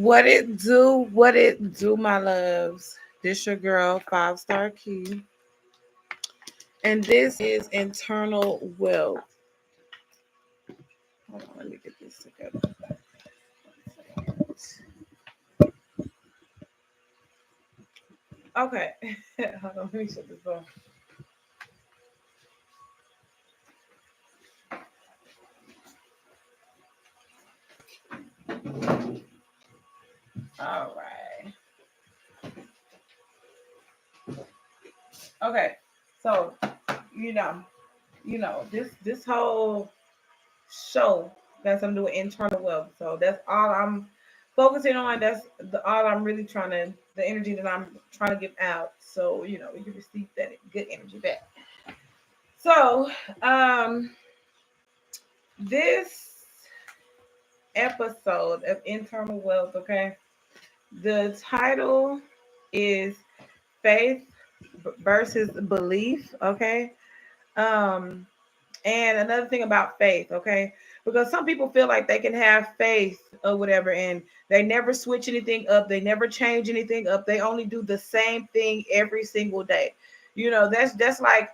What it do, my loves? This your girl, 5-star key. And this is internal wealth. Hold on, let me get this together. Okay. Hold on, let me shut this off. All right. Okay. So, you know, this whole show got something to do with internal wealth. So that's all I'm focusing on. That's all I'm really trying to, the energy that I'm trying to give out. So, we can receive that good energy back. So, this episode of Internal Wealth, okay, the title is Faith versus Belief, okay? Um, And another thing about faith, okay? Because some people feel like they can have faith or whatever, and they never switch anything up, they never change anything up, they only do the same thing every single day. That's like,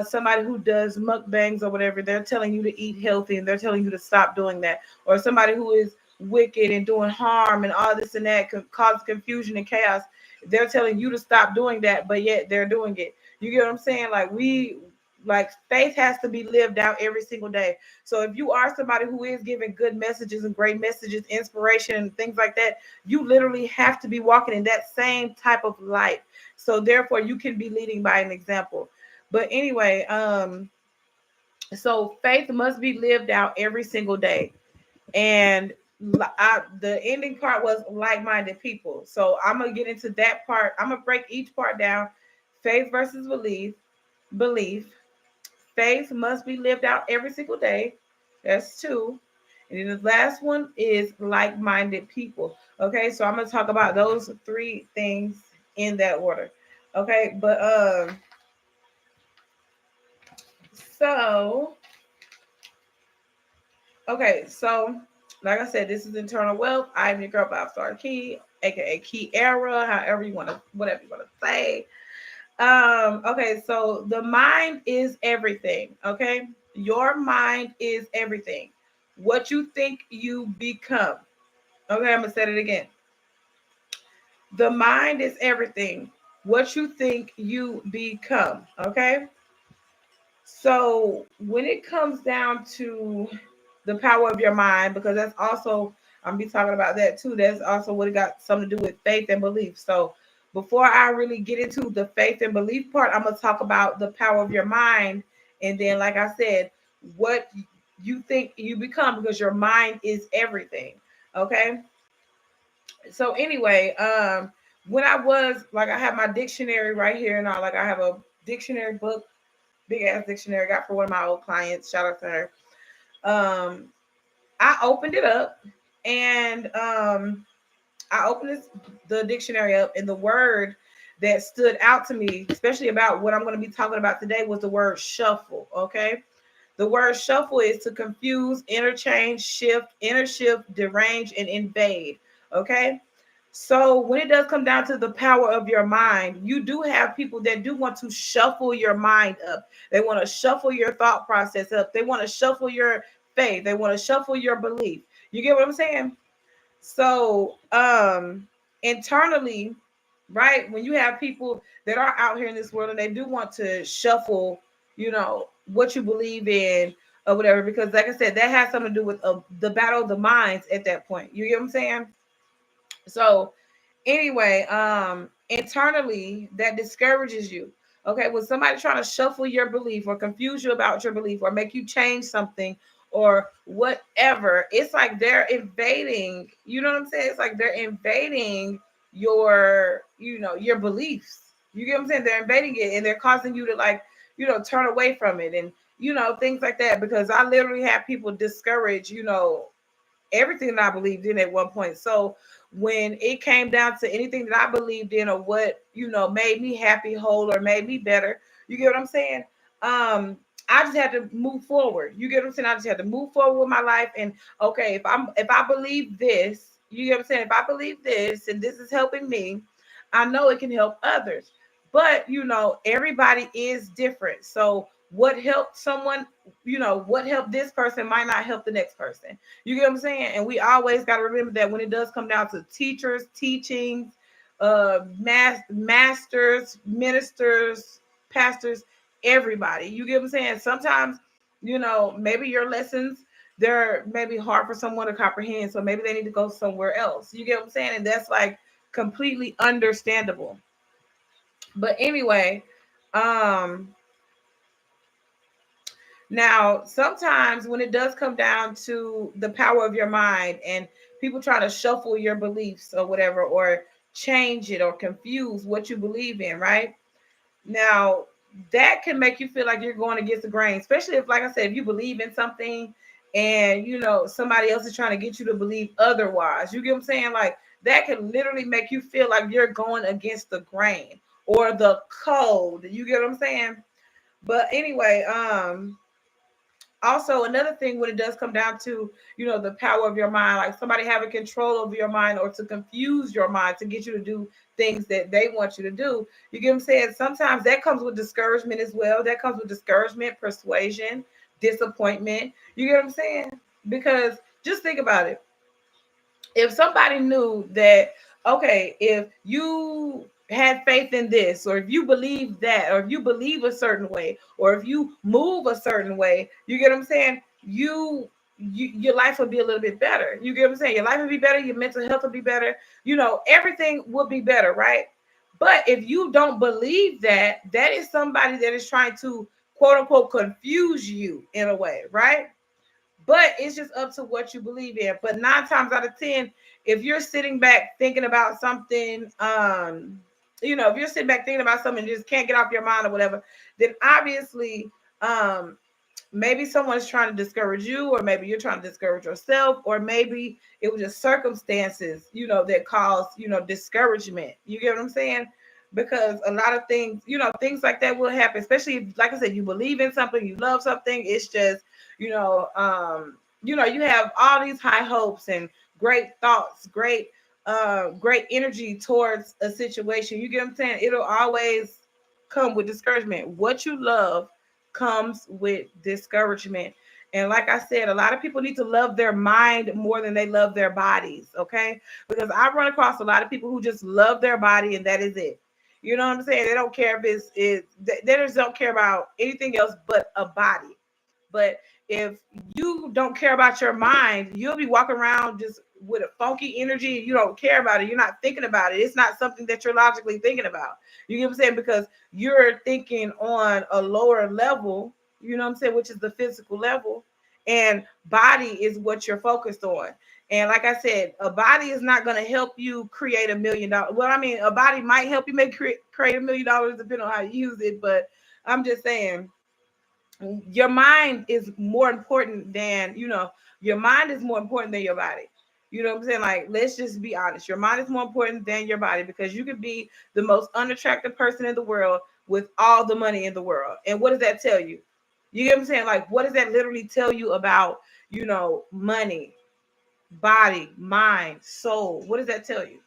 somebody who does mukbangs or whatever, they're telling you to eat healthy and they're telling you to stop doing that. Or somebody who is wicked and doing harm and all this and that could cause confusion and chaos. They're telling you to stop doing that, but yet they're doing it. You get what I'm saying? Like faith has to be lived out every single day. So if you are somebody who is giving good messages and great messages, inspiration and things like that, you literally have to be walking in that same type of light. So therefore you can be leading by an example. But anyway, so faith must be lived out every single day. And the ending part was like-minded people. So I'm gonna get into that part. I'm gonna break each part down. Faith versus belief. Faith must be lived out every single day. That's two. And then the last one is like-minded people. Okay, so I'm gonna talk about those three things in that order. Okay, but so okay, so like I said, this is internal wealth. I'm your girl 5-star key, aka Key Era, however you want to, whatever you want to say. Okay, so the mind is everything. Okay, your mind is everything. What you think you become. Okay, I'm gonna say it again. The mind is everything. What you think you become. Okay, so when it comes down to the power of your mind, because that's also, I'm gonna be talking about that too. That's also what it got something to do with faith and belief. So before I really get into the faith and belief part, I'm gonna talk about the power of your mind, and then, like I said, what you think you become, because your mind is everything. Okay. So anyway, when I was like, I have my dictionary right here, and like I have a dictionary book, big ass dictionary I got for one of my old clients. Shout out to her. Um, I opened it up, and I opened the dictionary up, and the word that stood out to me, especially about what I'm going to be talking about today, was the word shuffle. Okay. The word shuffle is to confuse, interchange, shift, intershift, derange, and invade. Okay. So when it does come down to the power of your mind, you do have people that do want to shuffle your mind up. They want to shuffle your thought process up. They want to shuffle your faith. They want to shuffle your belief. You get what I'm saying? So internally, right, when you have people that are out here in this world and they do want to shuffle, what you believe in or whatever, because like I said, that has something to do with the battle of the minds at that point. You get what I'm saying? So anyway, internally that discourages you. Okay, when somebody trying to shuffle your belief or confuse you about your belief or make you change something or whatever, it's like they're invading, you know what I'm saying? It's like they're invading your beliefs. You get what I'm saying? They're invading it, and they're causing you to, like, turn away from it, and things like that, because I literally have people discourage, everything that I believed in at one point. So when it came down to anything that I believed in, or what, made me happy, whole, or made me better, you get what I'm saying? I just had to move forward. You get what I'm saying? I just had to move forward with my life. And okay, if I believe this, You get what I'm saying? If I believe this and this is helping me, I know it can help others. But everybody is different. So what helped someone, what helped this person might not help the next person. You get what I'm saying? And we always got to remember that when it does come down to teachers, teachings, masters, ministers, pastors, everybody. You get what I'm saying? Sometimes, maybe your lessons they're maybe hard for someone to comprehend, so maybe they need to go somewhere else. You get what I'm saying? And that's like completely understandable. But anyway, um now sometimes when it does come down to the power of your mind and people try to shuffle your beliefs or whatever, or change it or confuse what you believe in, right? Now, that can make you feel like you're going against the grain, especially if, like I said, if you believe in something and somebody else is trying to get you to believe otherwise. You get what I'm saying? Like that can literally make you feel like you're going against the grain or the code. You get what I'm saying? But anyway, also another thing when it does come down to the power of your mind, like somebody having control over your mind or to confuse your mind to get you to do things that they want you to do. You get what I'm saying? Sometimes that comes with discouragement as well. That comes with discouragement, persuasion, disappointment. You get what I'm saying? Because just think about it. If somebody knew that, okay, if you had faith in this, or if you believe that, or if you believe a certain way, or if you move a certain way, you get what I'm saying? Your life would be a little bit better. You get what I'm saying? Your life would be better. Your mental health would be better. Everything would be better, right? But if you don't believe that, that is somebody that is trying to quote unquote confuse you in a way, right? But it's just up to what you believe in. But 9 times out of 10, if you're sitting back thinking about something, if you're sitting back thinking about something and just can't get off your mind or whatever, then obviously, maybe someone's trying to discourage you, or maybe you're trying to discourage yourself, or maybe it was just circumstances, that cause, discouragement. You get what I'm saying? Because a lot of things, things like that will happen, especially if, like I said, you believe in something, you love something. It's just, you have all these high hopes and great thoughts, great energy towards a situation. You get what I'm saying? It'll always come with discouragement. What you love comes with discouragement. And like I said, a lot of people need to love their mind more than they love their bodies. Okay. Because I run across a lot of people who just love their body and that is it. You know what I'm saying? They don't care if they just don't care about anything else but a body. But if you don't care about your mind, you'll be walking around just with a funky energy. You don't care about it. You're not thinking about it. It's not something that you're logically thinking about. You get what I'm saying? Because you're thinking on a lower level, you know what I'm saying, which is the physical level. And body is what you're focused on. And like I said, a body is not going to help you create $1 million. Well, I mean, a body might help you create $1 million depending on how you use it. But I'm just saying, your mind is more important than your mind is more important than your body. You know what I'm saying? Like, let's just be honest, your mind is more important than your body, because you could be the most unattractive person in the world with all the money in the world, and what does that tell you? You get what I'm saying? Like, what does that literally tell you about money, body, mind, soul? What does that tell you?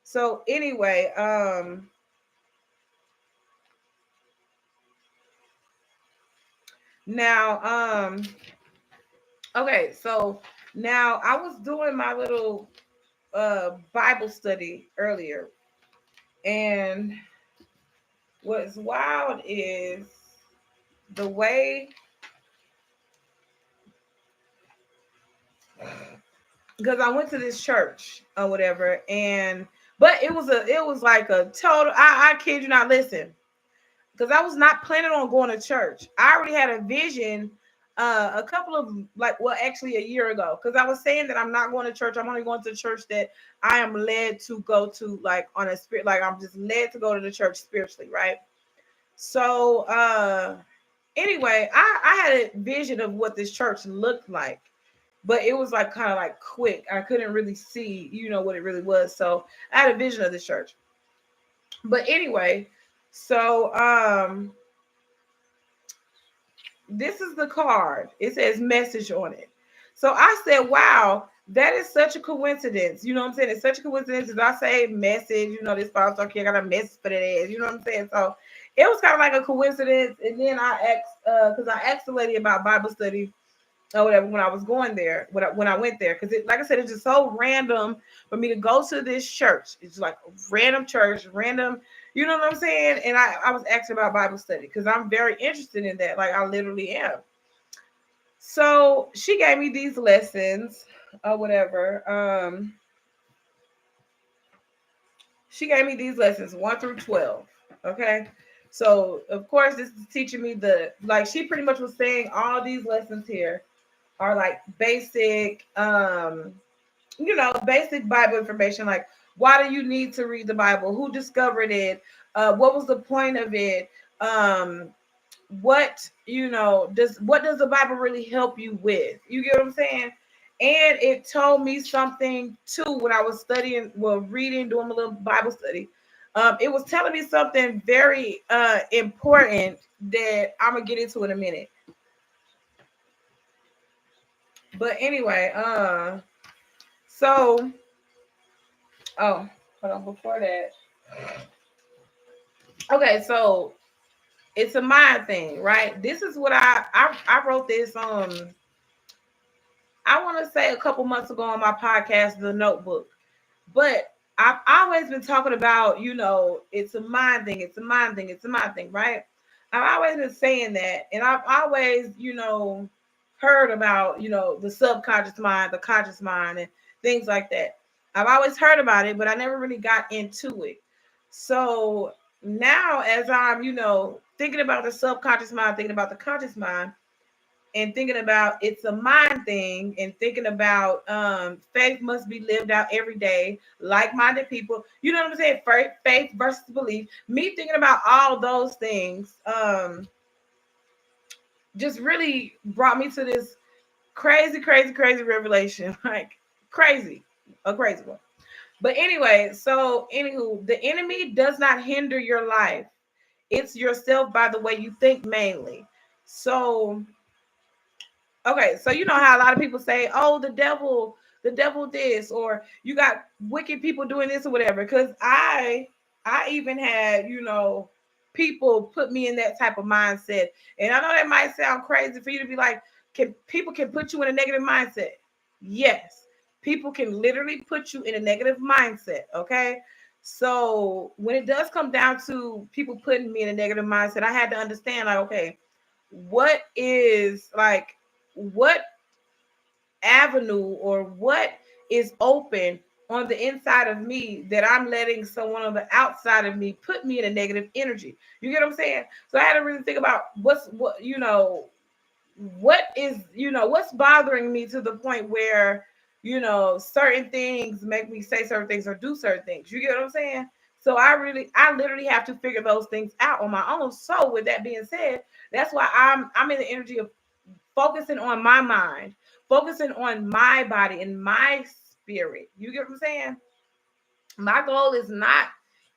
So anyway, now okay, so now I was doing my little Bible study earlier, and what's wild is the way, because I went to this church or whatever, and but it was like a total. I kid you not. Listen, because I was not planning on going to church. I already had a vision a couple of actually a year ago, because I was saying that I'm not going to church. I'm only going to church that I am led to go to, like on a spirit, like I'm just led to go to the church spiritually, right? So anyway, I had a vision of what this church looked like, but it was like kind of like quick. I couldn't really see, what it really was. So I had a vision of this church. But anyway, so this is the card. It says message on it. So I said, wow, That is such a coincidence. You know what I'm saying? It's such a coincidence. As I say message, this five-star kid, I got a message for that ass. You know what I'm saying? So it was kind of like a coincidence. And then I asked, because I asked the lady about Bible study or whatever when I was going there, when I went there. Because, like I said, it's just so random for me to go to this church. It's like a random church, random, you know what I'm saying? And I was asking about Bible study because I'm very interested in that. Like, I literally am. So she gave me these lessons or whatever. She gave me these lessons 1 through 12. Okay. So of course this is teaching me she pretty much was saying all these lessons here are like basic basic Bible information, like why do you need to read the Bible, who discovered it, what was the point of it, what does the Bible really help you with? You get what I'm saying? And it told me something too when I was studying, reading, doing a little Bible study. It was telling me something very important that I'm gonna get into in a minute. But anyway, so oh, hold on, before that. Okay, so it's a mind thing, right? This is what I wrote this I want to say a couple months ago on my podcast, The Notebook. But I've always been talking about, it's a mind thing, it's a mind thing, it's a mind thing, right? I've always been saying that. And I've always, heard about, the subconscious mind, the conscious mind, and things like that. I've always heard about it, but I never really got into it. So now, as I'm, thinking about the subconscious mind, thinking about the conscious mind, and thinking about it's a mind thing, and thinking about faith must be lived out every day, like-minded people, you know what I'm saying, faith versus belief, me thinking about all those things just really brought me to this crazy, crazy, crazy revelation. Like crazy, a crazy one. But anyway, so anywho, the enemy does not hinder your life. It's yourself by the way you think mainly. So okay, so you know how a lot of people say, "Oh, the devil this," or you got wicked people doing this or whatever. Because I even had, people put me in that type of mindset, and I know that might sound crazy for you to be like, "Can people can put you in a negative mindset?" Yes, people can literally put you in a negative mindset. Okay, so when it does come down to people putting me in a negative mindset, I had to understand, like, okay, what is like what avenue or what is open on the inside of me that I'm letting someone on the outside of me put me in a negative energy. You get what I'm saying? So I had to really think about what's bothering me to the point where, certain things make me say certain things or do certain things. You get what I'm saying? So I literally have to figure those things out on my own. So with that being said, that's why I'm in the energy of focusing on my mind, focusing on my body and my spirit. You get what I'm saying? My goal is not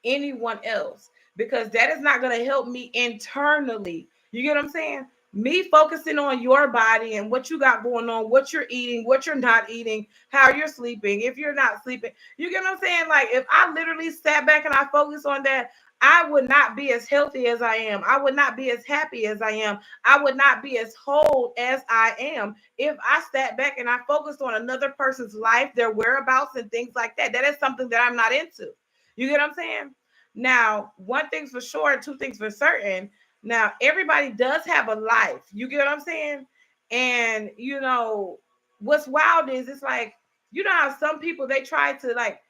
anyone else, because that is not going to help me internally. You get what I'm saying? Me focusing on your body and what you got going on, what you're eating, what you're not eating, how you're sleeping, if you're not sleeping. You get what I'm saying? Like, if I literally sat back and I focus on that, I would not be as healthy as I am. I would not be as happy as I am. I would not be as whole as I am if I sat back and I focused on another person's life, their whereabouts, and things like that. That is something that I'm not into. You get what I'm saying? Now, one thing's for sure, two things for certain. Now, everybody does have a life. You get what I'm saying? And what's wild is, it's like, how some people, they try to, like,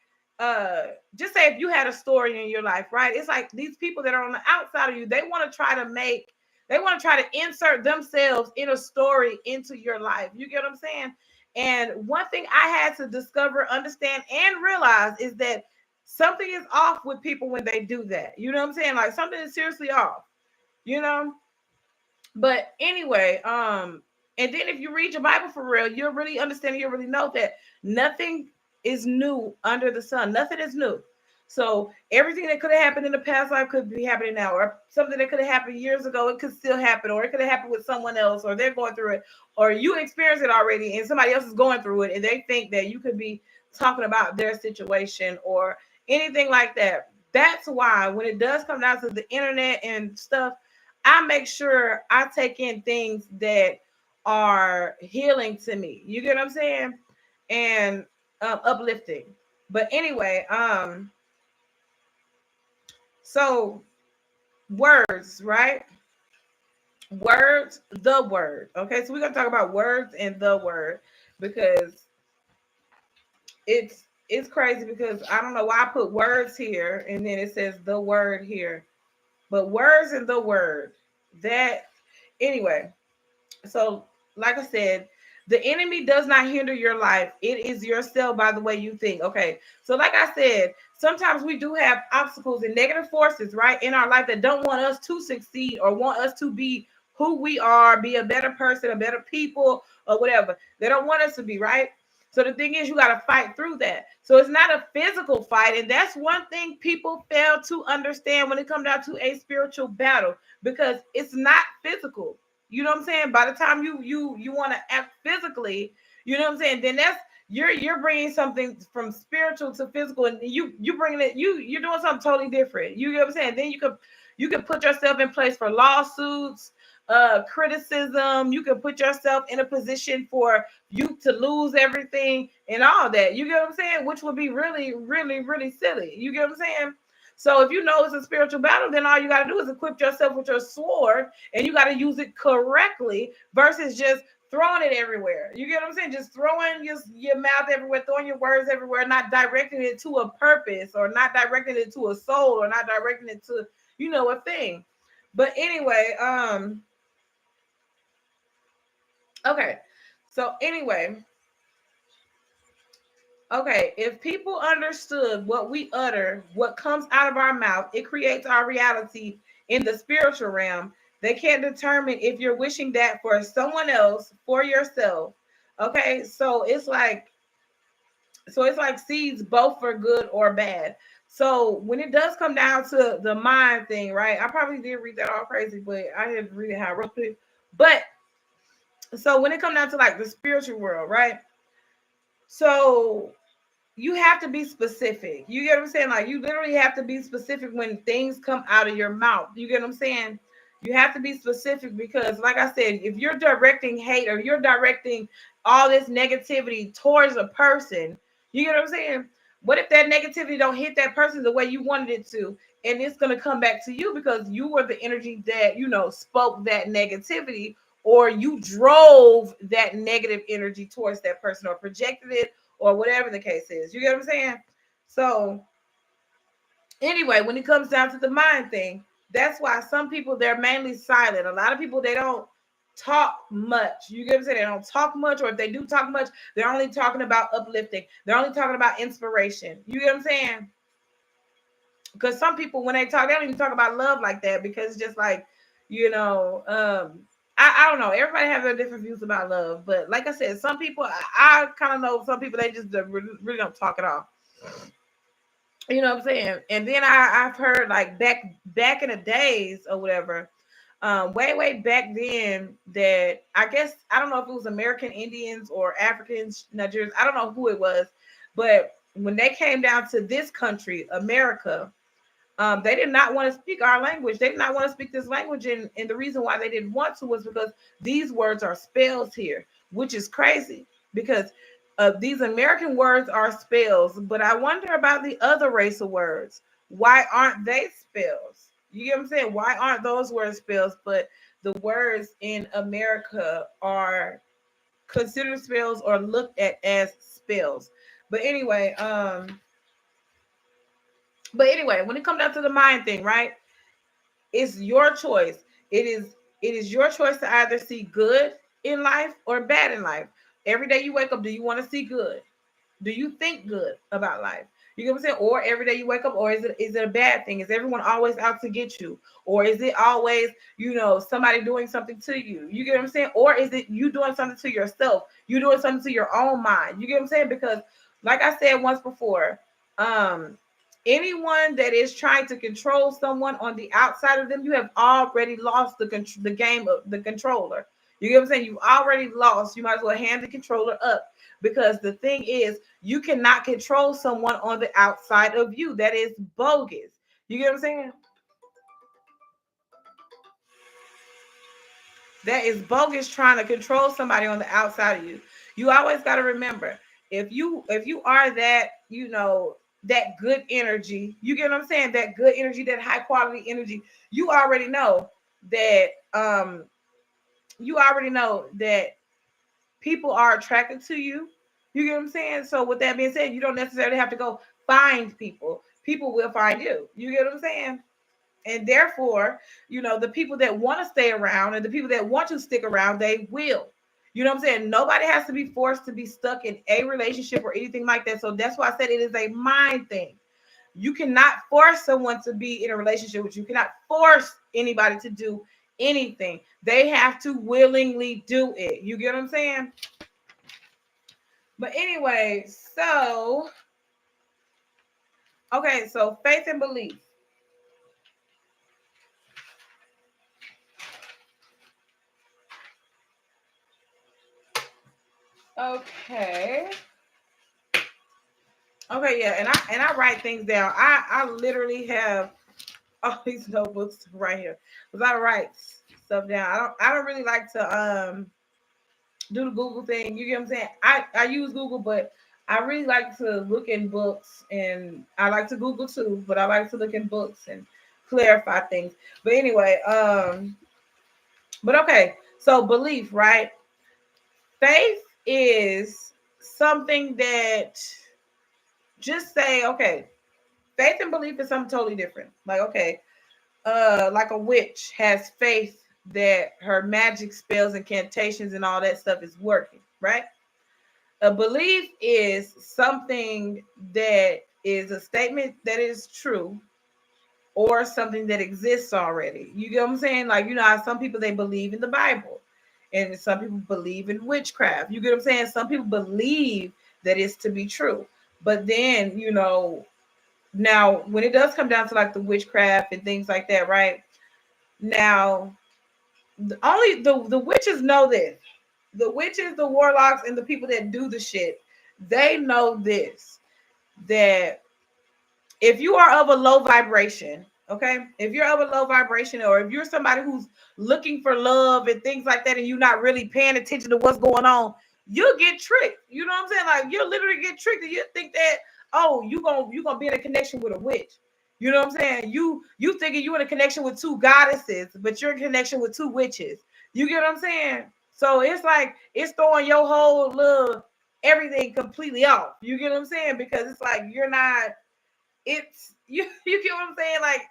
just say if you had a story in your life, right? It's like these people that are on the outside of you, they want to try to insert themselves in a story into your life. You get what I'm saying? And one thing I had to discover, understand, and realize is that something is off with people when they do that. You know what I'm saying? Like, something is seriously off, you know? But anyway, and then if you read your Bible for real, you'll really understand, you'll really know that nothing is new under the sun. Nothing is new. So everything that could have happened in the past life could be happening now, or something that could have happened years ago, it could still happen, or it could have happened with someone else, or they're going through it, or you experienced it already and somebody else is going through it and they think that you could be talking about their situation or anything like that. That's why when it does come down to the internet and stuff, I make sure I take in things that are healing to me. You get what I'm saying? And uplifting. But anyway, so words, right? Words, the word. Okay, so we're gonna talk about words and the word because it's crazy because I don't know why I put words here and then it says the word here. But words and the word. That anyway, so like I said, the enemy does not hinder your life. It is yourself by the way you think. Okay. So like I said, sometimes we do have obstacles and negative forces, right, in our life that don't want us to succeed or want us to be who we are, be a better person, a better people, or whatever. They don't want us to be, right? So the thing is, you got to fight through that. So it's not a physical fight. And that's one thing people fail to understand when it comes down to a spiritual battle, because it's not physical. You know what I'm saying? By the time you want to act physically, you know what I'm saying? Then that's you're bringing something from spiritual to physical, and you bringing it. You're doing something totally different. You know what I'm saying? Then you could put yourself in place for lawsuits, criticism. You could put yourself in a position for you to lose everything and all that. You get what I'm saying? Which would be really, really, really silly. You get what I'm saying? So if you know it's a spiritual battle, then all you got to do is equip yourself with your sword and you got to use it correctly versus just throwing it everywhere. You get what I'm saying? Just throwing your mouth everywhere, throwing your words everywhere, not directing it to a purpose or not directing it to a soul or not directing it to, a thing. But anyway, okay. So anyway, okay, if people understood what we utter, what comes out of our mouth, it creates our reality in the spiritual realm. They can't determine if you're wishing that for someone else, for yourself. Okay, so it's like seeds both for good or bad. So when it does come down to the mind thing, right? I probably did read that all crazy, but I didn't read it how I wrote it. But so when it comes down to like the spiritual world, right? So you have to be specific. You get what I'm saying? Like you literally have to be specific when things come out of your mouth. You get what I'm saying? You have to be specific because, like I said, if you're directing hate or you're directing all this negativity towards a person, you get what I'm saying? What if that negativity don't hit that person the way you wanted it to? And it's going to come back to you because you were the energy that, spoke that negativity, or you drove that negative energy towards that person or projected it or whatever the case is. You get what I'm saying? So anyway, when it comes down to the mind thing, that's why some people, they're mainly silent. A lot of people, they don't talk much. You get what I'm saying? They don't talk much, or if they do talk much, they're only talking about uplifting. They're only talking about inspiration. You get what I'm saying? Because some people, when they talk, they don't even talk about love like that, because it's just like, I don't know. Everybody has their different views about love. But like I said, some people, I kind of know some people, they just really don't talk at all. You know what I'm saying? And then I've heard like back in the days or whatever, way back then, that I guess, I don't know if it was American Indians or Africans, Nigerians, I don't know who it was, but when they came down to this country, America, they did not want to speak our language. They did not want to speak this language, and the reason why they didn't want to was because these words are spells here, which is crazy because these American words are spells. But I wonder about the other race of words. Why aren't they spells? You get what I'm saying? Why aren't those words spells? But the words in America are considered spells or looked at as spells. But anyway, when it comes down to the mind thing, right? It's your choice. It is your choice to either see good in life or bad in life. Every day you wake up, do you want to see good? Do you think good about life? You get what I'm saying? Or every day you wake up, or is it a bad thing? Is everyone always out to get you? Or is it always, somebody doing something to you? You get what I'm saying? Or is it you doing something to yourself? You doing something to your own mind? You get what I'm saying? Because like I said once before, Anyone that is trying to control someone on the outside of them, you have already lost the game of the controller. You get what I'm saying? You've already lost. You might as well hand the controller up, because the thing is, you cannot control someone on the outside of you. That is bogus. You get what I'm saying? That is bogus, trying to control somebody on the outside of you. You always got to remember, if you are that, that good energy, you get what I'm saying? That good energy, that high quality energy, you already know that people are attracted to you. You get what I'm saying? So with that being said, you don't necessarily have to go find people. People will find you. You get what I'm saying? And therefore, the people that want to stay around and the people that want to stick around, they will. You know what I'm saying? Nobody has to be forced to be stuck in a relationship or anything like that. So that's why I said it is a mind thing. You cannot force someone to be in a relationship with you. You cannot force anybody to do anything. They have to willingly do it. You get what I'm saying? But anyway, so okay, so faith and belief. Okay. Okay, yeah, and I write things down. I literally have all these notebooks right here because I write stuff down. I don't really like to do the Google thing. You get what I'm saying? I use Google, but I really like to look in books, and I like to Google too, but I like to look in books and clarify things. But anyway, but okay, so belief, right? Faith is something that, just say, okay, faith and belief is something totally different. Like, okay, like a witch has faith that her magic spells, incantations, and all that stuff is working, right? A belief is something that is a statement that is true, or something that exists already. You get what I'm saying? Like, how some people, they believe in the Bible, and some people believe in witchcraft. You get what I'm saying? Some people believe that it's to be true. But then, now when it does come down to like the witchcraft and things like that, right? Now, only the witches know this. The witches, the warlocks, and the people that do the shit, they know this, that if you are of a low vibration, okay, if you're of a low vibration, or if you're somebody who's looking for love and things like that, and you're not really paying attention to what's going on, you'll get tricked. You know what I'm saying? Like, you'll literally get tricked, and you think that, oh, you gonna be in a connection with a witch. You know what I'm saying? You thinking you in a connection with two goddesses, but you're in connection with two witches. You get what I'm saying? So it's like, it's throwing your whole little everything completely off. You get what I'm saying? Because it's like, you're not, it's you get what I'm saying? Like,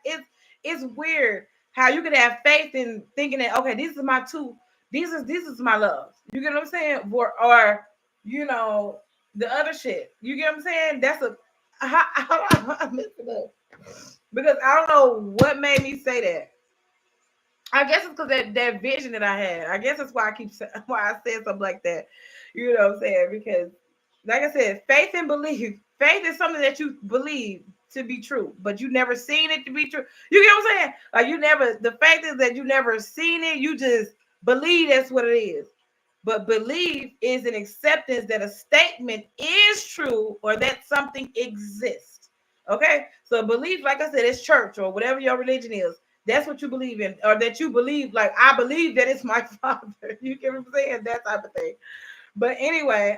it's weird how you can have faith in thinking that, okay, these are my two, this is my love. You get what I'm saying? Or the other shit. You get what I'm saying? That's a I messed it up because I don't know what made me say that. I guess it's because that vision that I had. I guess that's why why I said something like that. You know what I'm saying? Because, like I said, faith and belief. Faith is something that you believe to be true, but you never seen it to be true. You get what I'm saying? Like, you never. The fact is that you never seen it. You just believe that's what it is. But belief is an acceptance that a statement is true, or that something exists. Okay? So belief, like I said, is church or whatever your religion is. That's what you believe in, or that you believe, like, I believe that it's my father. You get what I'm saying? That type of thing. But anyway,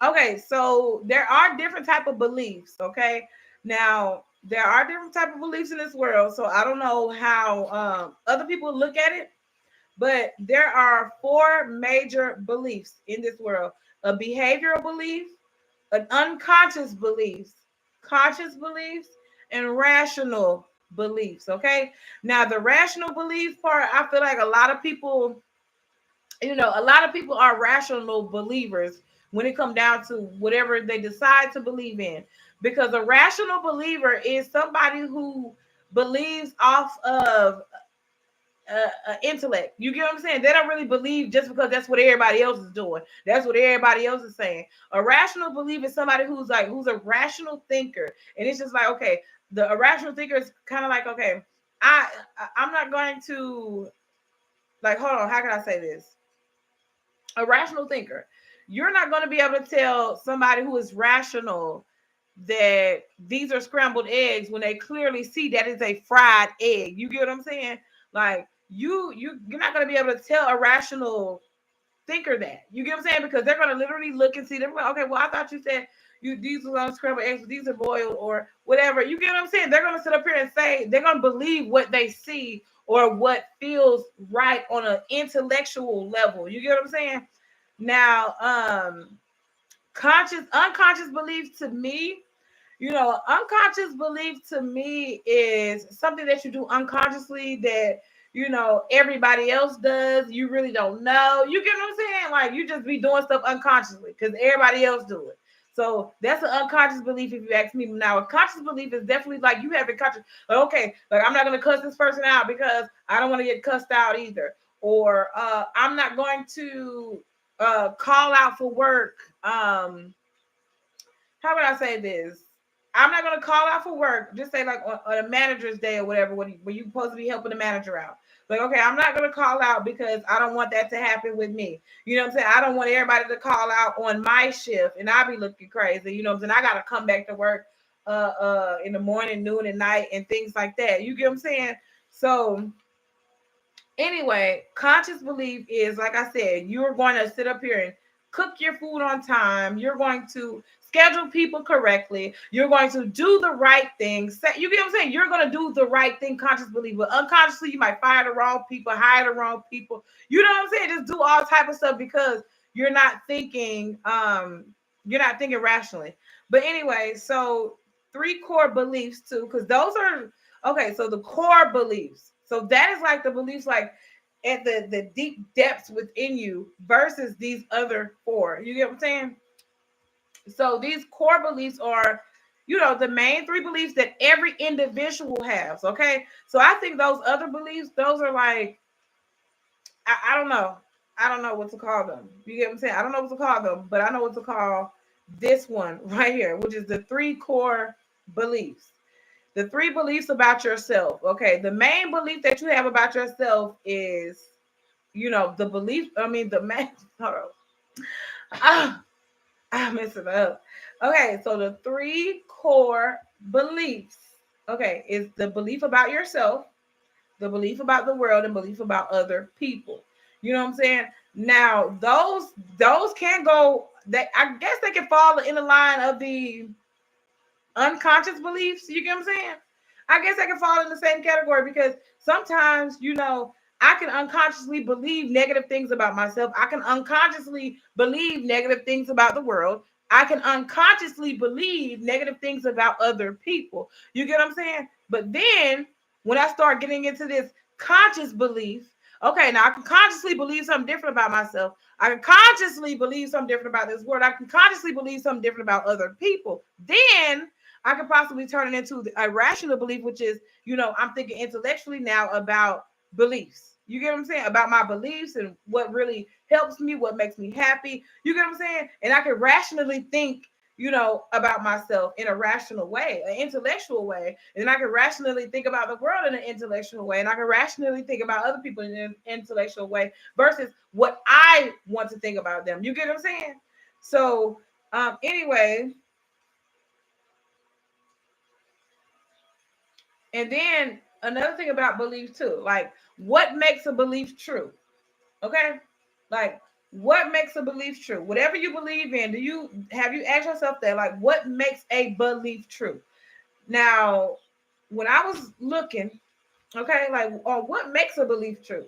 okay, so there are different type of beliefs. Okay, now there are different type of beliefs in this world. So I don't know how other people look at it, but there are four major beliefs in this world: a behavioral belief, an unconscious beliefs, conscious beliefs, and rational beliefs. Okay. Now, the rational belief part, I feel like a lot of people, a lot of people are rational believers when it comes down to whatever they decide to believe in. Because a rational believer is somebody who believes off of intellect. You get what I'm saying? They don't really believe just because that's what everybody else is doing. That's what everybody else is saying. A rational believer is somebody who's a rational thinker, and it's just like, okay, the irrational thinker is kind of like, okay, I'm not going to, like, hold on, how can I say this? A rational thinker, you're not going to be able to tell somebody who is rational that these are scrambled eggs when they clearly see that is a fried egg. You get what I'm saying? Like, you're not going to be able to tell a rational thinker that. You get what I'm saying? Because they're going to literally look and see them. Okay, well, I thought you said these are unscrambled eggs, but these are boiled or whatever. You get what I'm saying? They're going to sit up here and say, they're going to believe what they see or what feels right on an intellectual level. You get what I'm saying? Now, unconscious belief to me, unconscious belief to me is something that you do unconsciously that, everybody else does. You really don't know. You get what I'm saying? Like, you just be doing stuff unconsciously because everybody else do it. So that's an unconscious belief, if you ask me. Now, a conscious belief is definitely like you have a conscious, like, okay, like, I'm not going to cuss this person out because I don't want to get cussed out either. Or I'm not going to call out for work. How would I say this? I'm not going to call out for work. Just say, like, on a manager's day or whatever, when you're supposed to be helping the manager out. Like, okay, I'm not going to call out because I don't want that to happen with me. You know what I'm saying? I don't want everybody to call out on my shift and I'll be looking crazy. You know what I'm saying? I got to come back to work in the morning, noon, and night and things like that. You get what I'm saying? So anyway, conscious belief is, like I said, you're going to sit up here and cook your food on time. You're going to schedule people correctly. You're going to do the right thing. You get what I'm saying? You're going to do the right thing, conscious belief. But unconsciously, you might fire the wrong people, hire the wrong people. You know what I'm saying? Just do all type of stuff because you're not thinking rationally. But anyway, so 3 core beliefs too, because those are okay. So the core beliefs. So that is like the beliefs, like at the deep depths within you versus these other 4. You get what I'm saying? So these core beliefs are, the main 3 beliefs that every individual has. Okay. So I think those other beliefs, those are like, I don't know. I don't know what to call them. You get what I'm saying? I don't know what to call them, but I know what to call this one right here, which is the 3 core beliefs. The 3 beliefs about yourself. Okay. The main belief that you have about yourself is, the belief. The main, hold on. I'm messing up. Okay. So the 3 core beliefs, okay, is the belief about yourself, the belief about the world, and belief about other people. You know what I'm saying? Now, those can go, I guess they can fall in the line of the unconscious beliefs. You get what I'm saying? I guess I can fall in the same category because sometimes, I can unconsciously believe negative things about myself. I can unconsciously believe negative things about the world. I can unconsciously believe negative things about other people. You get what I'm saying? But then when I start getting into this conscious belief, okay, now I can consciously believe something different about myself. I can consciously believe something different about this world. I can consciously believe something different about other people. Then I could possibly turn it into a rational belief, which is, I'm thinking intellectually now about beliefs. You get what I'm saying? About my beliefs and what really helps me, what makes me happy. You get what I'm saying? And I can rationally think, about myself in a rational way, an intellectual way. And I can rationally think about the world in an intellectual way. And I can rationally think about other people in an intellectual way versus what I want to think about them. You get what I'm saying? So anyway, and then another thing about belief too, like what makes a belief true? Okay. Like what makes a belief true? Whatever you believe in, have you asked yourself that? Like what makes a belief true? Now, when I was looking, okay, like on what makes a belief true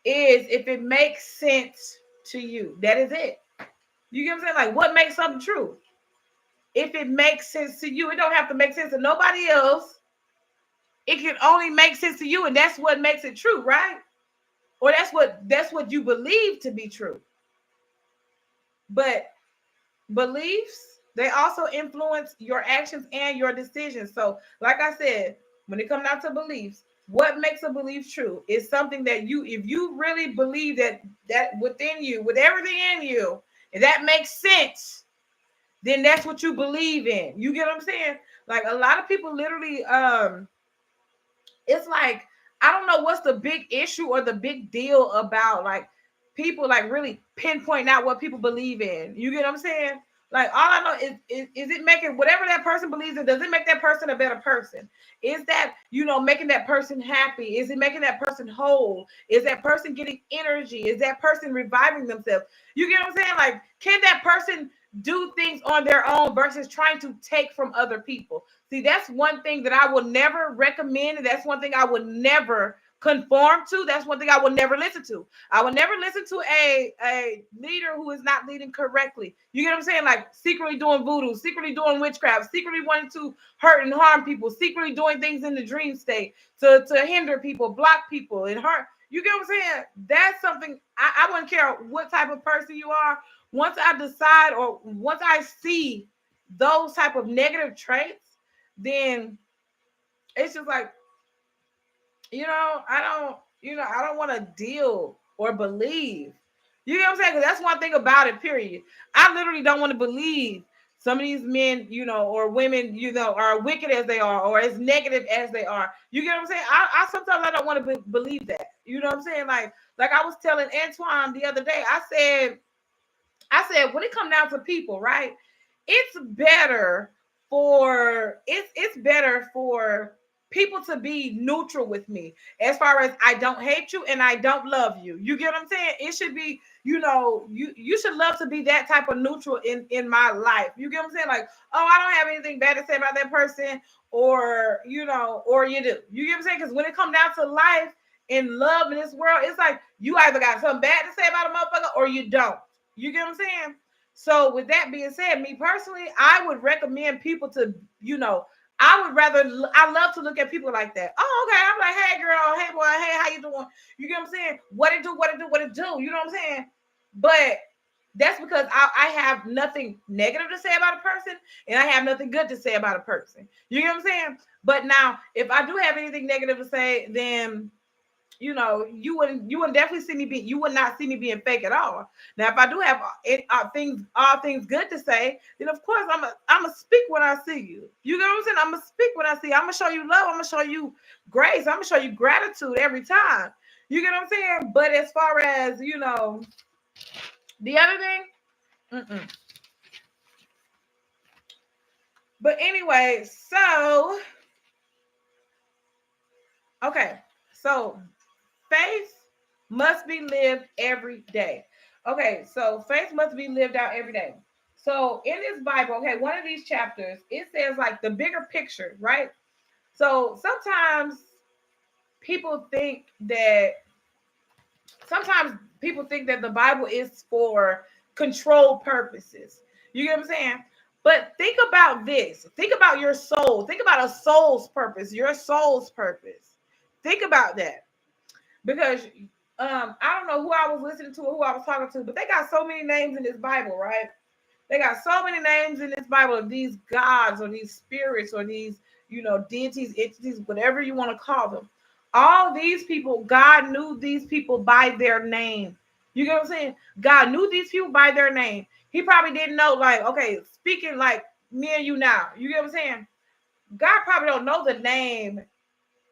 is if it makes sense to you. That is it. You get what I'm saying? Like what makes something true? If it makes sense to you, it don't have to make sense to nobody else. It can only make sense to you, and that's what makes it true, right? Or that's what you believe to be true. But beliefs, they also influence your actions and your decisions. So, like I said, when it comes down to beliefs, what makes a belief true is something that if you really believe that within you, with everything in you, and that makes sense, then that's what you believe in. You get what I'm saying? Like a lot of people literally, it's like, I don't know what's the big issue or the big deal about like people like really pinpointing out what people believe in. You get what I'm saying? Like all I know is it making whatever that person believes in, does it make that person a better person? Is that, making that person happy? Is it making that person whole? Is that person getting energy? Is that person reviving themselves? You get what I'm saying? Like, can that person do things on their own versus trying to take from other people? See, that's one thing that I will never recommend. And that's one thing I would never conform to. That's one thing I will never listen to. I will never listen to a leader who is not leading correctly. You get what I'm saying? Like secretly doing voodoo, secretly doing witchcraft, secretly wanting to hurt and harm people, secretly doing things in the dream state to hinder people, block people, and hurt. You get what I'm saying? That's something I wouldn't care what type of person you are. Once I decide or once I see those type of negative traits, then it's just like, I don't want to deal or believe. You know what I'm saying? Because that's one thing about it, period. I literally don't want to believe some of these men, or women, are wicked as they are or as negative as they are. You get what I'm saying? I sometimes I don't want to believe that. You know what I'm saying? Like I was telling Antoine the other day, I said, when it comes down to people, right? It's better for people to be neutral with me, as far as I don't hate you and I don't love you. You get what I'm saying? It should be, you should love to be that type of neutral in my life. You get what I'm saying? Like, oh, I don't have anything bad to say about that person, or or you do. You get what I'm saying? Because when it comes down to life and love in this world, it's like you either got something bad to say about a motherfucker or you don't. You get what I'm saying? So with that being said, me personally, I would recommend people to, I love to look at people like that. Oh, okay. I'm like, hey girl, hey boy, hey, how you doing? You get what I'm saying? What it do, what it do, what it do. You know what I'm saying? But that's because I have nothing negative to say about a person and I have nothing good to say about a person. You get what I'm saying? But now, if I do have anything negative to say, then you wouldn't definitely see me you would not see me being fake at all. Now, if I do have all things good to say, then of course I'm gonna speak when I see you. You know what I'm saying? I'm gonna speak when I see you. I'm gonna show you love. I'm gonna show you grace. I'm gonna show you gratitude every time. You get what I'm saying? But as far as the other thing, mm-mm. But anyway, so okay, so faith must be lived every day. Okay, so faith must be lived out every day. So in this Bible, okay, one of these chapters, it says like the bigger picture, right? So sometimes people think that the Bible is for control purposes. You get what I'm saying? But think about this. Think about your soul. Think about a soul's purpose, your soul's purpose. Think about that. Because I don't know who I was listening to or who I was talking to, but they got so many names in this Bible, right? They got so many names in this Bible of these gods or these spirits or these, deities, entities, whatever you want to call them. All these people, God knew these people by their name. You get what I'm saying? God knew these people by their name. He probably didn't know, like, okay, speaking like me and you now. You get what I'm saying? God probably don't know the name.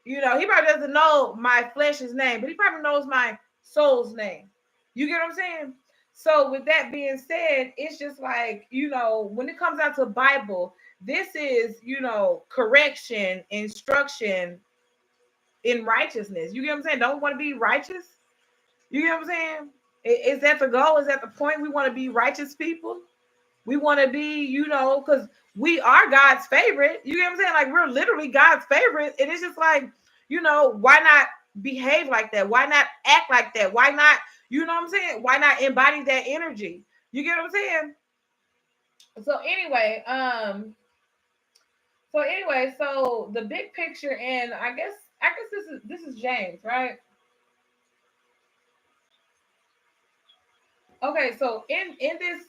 He probably doesn't know my flesh's name, but he probably knows my soul's name. You get what I'm saying? So with that being said, it's just like, when it comes out to Bible, this is, correction, instruction in righteousness. You get what I'm saying? Don't we want to be righteous? You get what I'm saying? Is that the goal? Is that the point? We want to be righteous people. We want to be, because we are God's favorite. You get what I'm saying? Like, we're literally God's favorite. And it's just like, why not behave like that? Why not act like that? Why not, you know what I'm saying? Why not embody that energy? You get what I'm saying? So so the big picture, and I guess this is James, right? Okay, so in this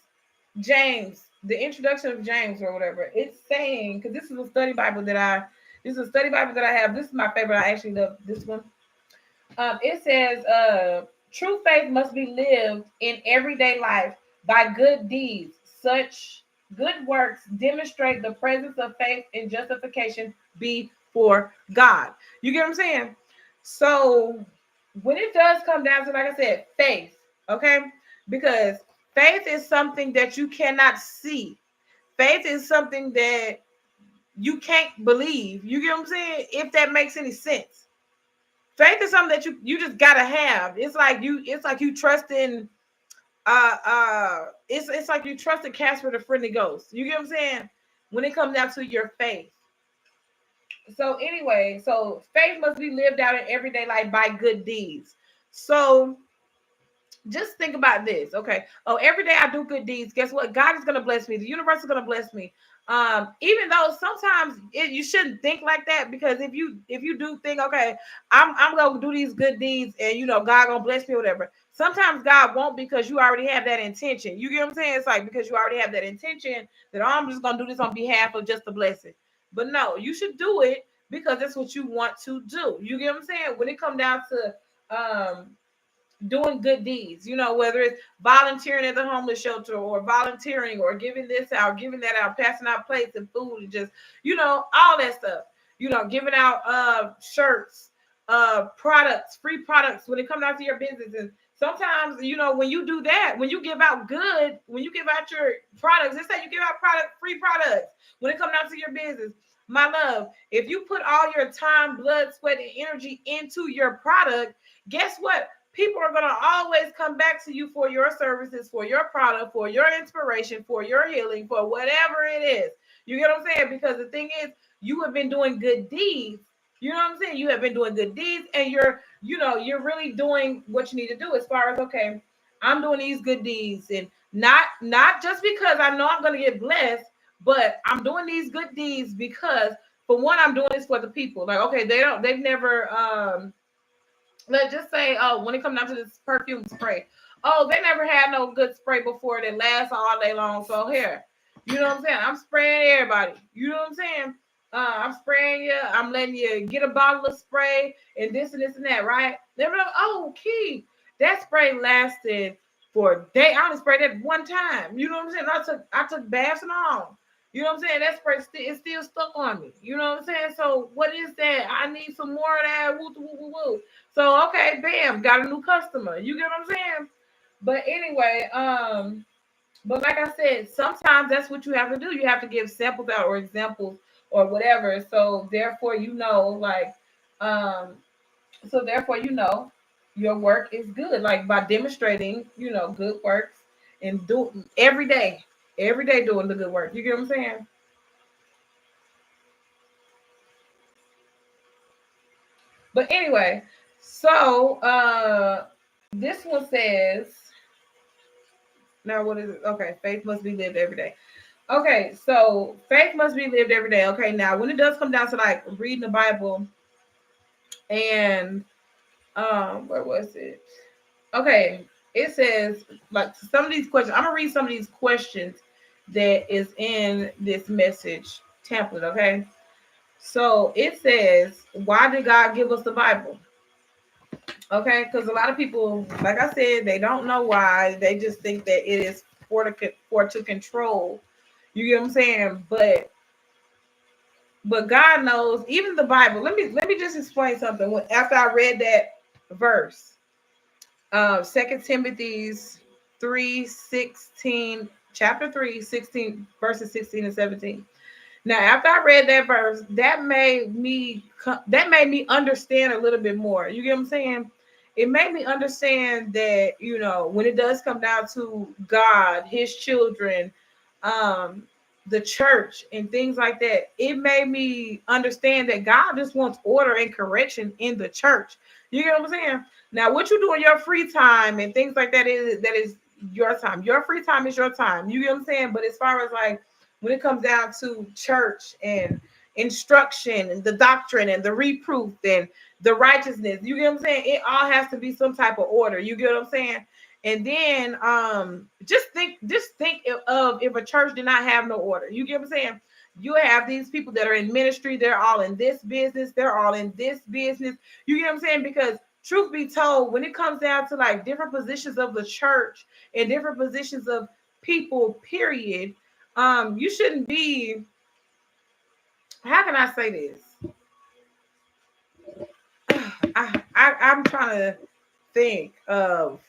James, the introduction of James or whatever, it's saying, because this is a study Bible that This is a study Bible that I have. This is my favorite. I actually love this one. It says, true faith must be lived in everyday life by good deeds. Such good works demonstrate the presence of faith and justification before God. You get what I'm saying? So when it does come down to, like I said, faith, okay? Because faith is something that you cannot see. Faith is something that you can't believe. You get what I'm saying? If that makes any sense. Faith is something that you just gotta have. It's like you trust in it's like you trust in Casper the Friendly Ghost. You get what I'm saying? When it comes down to your faith. So anyway, so faith must be lived out in everyday life by good deeds. So just think about this. Okay. Oh, every day I do good deeds. Guess what? God is gonna bless me. The universe is gonna bless me. Even though sometimes you shouldn't think like that, because if you do think, okay, I'm gonna do these good deeds and God gonna bless me or whatever. Sometimes God won't, because you already have that intention. You get what I'm saying? It's like, because you already have that intention that, oh, I'm just gonna do this on behalf of just a blessing. But no, you should do it because that's what you want to do. You get what I'm saying? When it comes down to doing good deeds, whether it's volunteering at the homeless shelter, or volunteering, or giving this out, giving that out, passing out plates and food, and just, all that stuff, giving out shirts, products, free products when it comes out to your business. And sometimes, when you do that, when you give out your products, let's say you give out free products when it comes down to your business. My love, if you put all your time, blood, sweat, and energy into your product, guess what? People are going to always come back to you for your services, for your product, for your inspiration, for your healing, for whatever it is. You get what I'm saying? Because the thing is, you have been doing good deeds. You know what I'm saying? You have been doing good deeds, and you're really doing what you need to do, as far as, okay, I'm doing these good deeds, and not just because I know I'm going to get blessed, but I'm doing these good deeds because, for one, I'm doing this for the people. Like, okay, they've never, let's just say, oh, when it comes down to this perfume spray, oh, they never had no good spray before that lasts all day long. So here, you know what I'm saying? I'm spraying everybody. You know what I'm saying? I'm spraying you. I'm letting you get a bottle of spray and this and this and that, right? They're like, oh, Key, that spray lasted for a day. I only sprayed it one time. You know what I'm saying? I took baths and all. You know what I'm saying? That spray is still stuck on me. You know what I'm saying? So what is that? I need some more of that. Woo, woo, woo, woo. So okay, bam, got a new customer. You get what I'm saying? But anyway, but like I said, sometimes that's what you have to do. You have to give samples out, or examples, or whatever. So therefore, your work is good. Like, by demonstrating, good works, and do every day doing the good work. You get what I'm saying? But anyway, so this one says, now what is it? Okay, faith must be lived every day. Okay, so faith must be lived every day. Okay, now when it does come down to, like, reading the Bible, and where was it? Okay, it says, like, some of these questions. I'm gonna read some of these questions that is in this message template. Okay, so it says, why did God give us the Bible? Okay, because a lot of people, like I said, they don't know why. They just think that it is for to control. You get what I'm saying? But God knows. Even the Bible. Let me just explain something. After I read that verse, 2 Timothy's 3:16, chapter 3:16, verses 16 and 17. Now, after I read that verse, that made me understand a little bit more. You get what I'm saying? It made me understand that, when it does come down to God, His children, um, the church, and things like that, it made me understand that God just wants order and correction in the church. You get what I'm saying? Now, what you do in your free time and things like that is your time. Your free time is your time. You get what I'm saying? But as far as, like, when it comes down to church and instruction and the doctrine and the reproof and the righteousness, you get what I'm saying? It all has to be some type of order. You get what I'm saying? And then just think of if a church did not have no order. You get what I'm saying? You have these people that are in ministry, they're all in this business, they're all in this business. You get what I'm saying? Because truth be told, when it comes down to like different positions of the church and different positions of people, period, you shouldn't be, how can I say this? I'm trying to think of,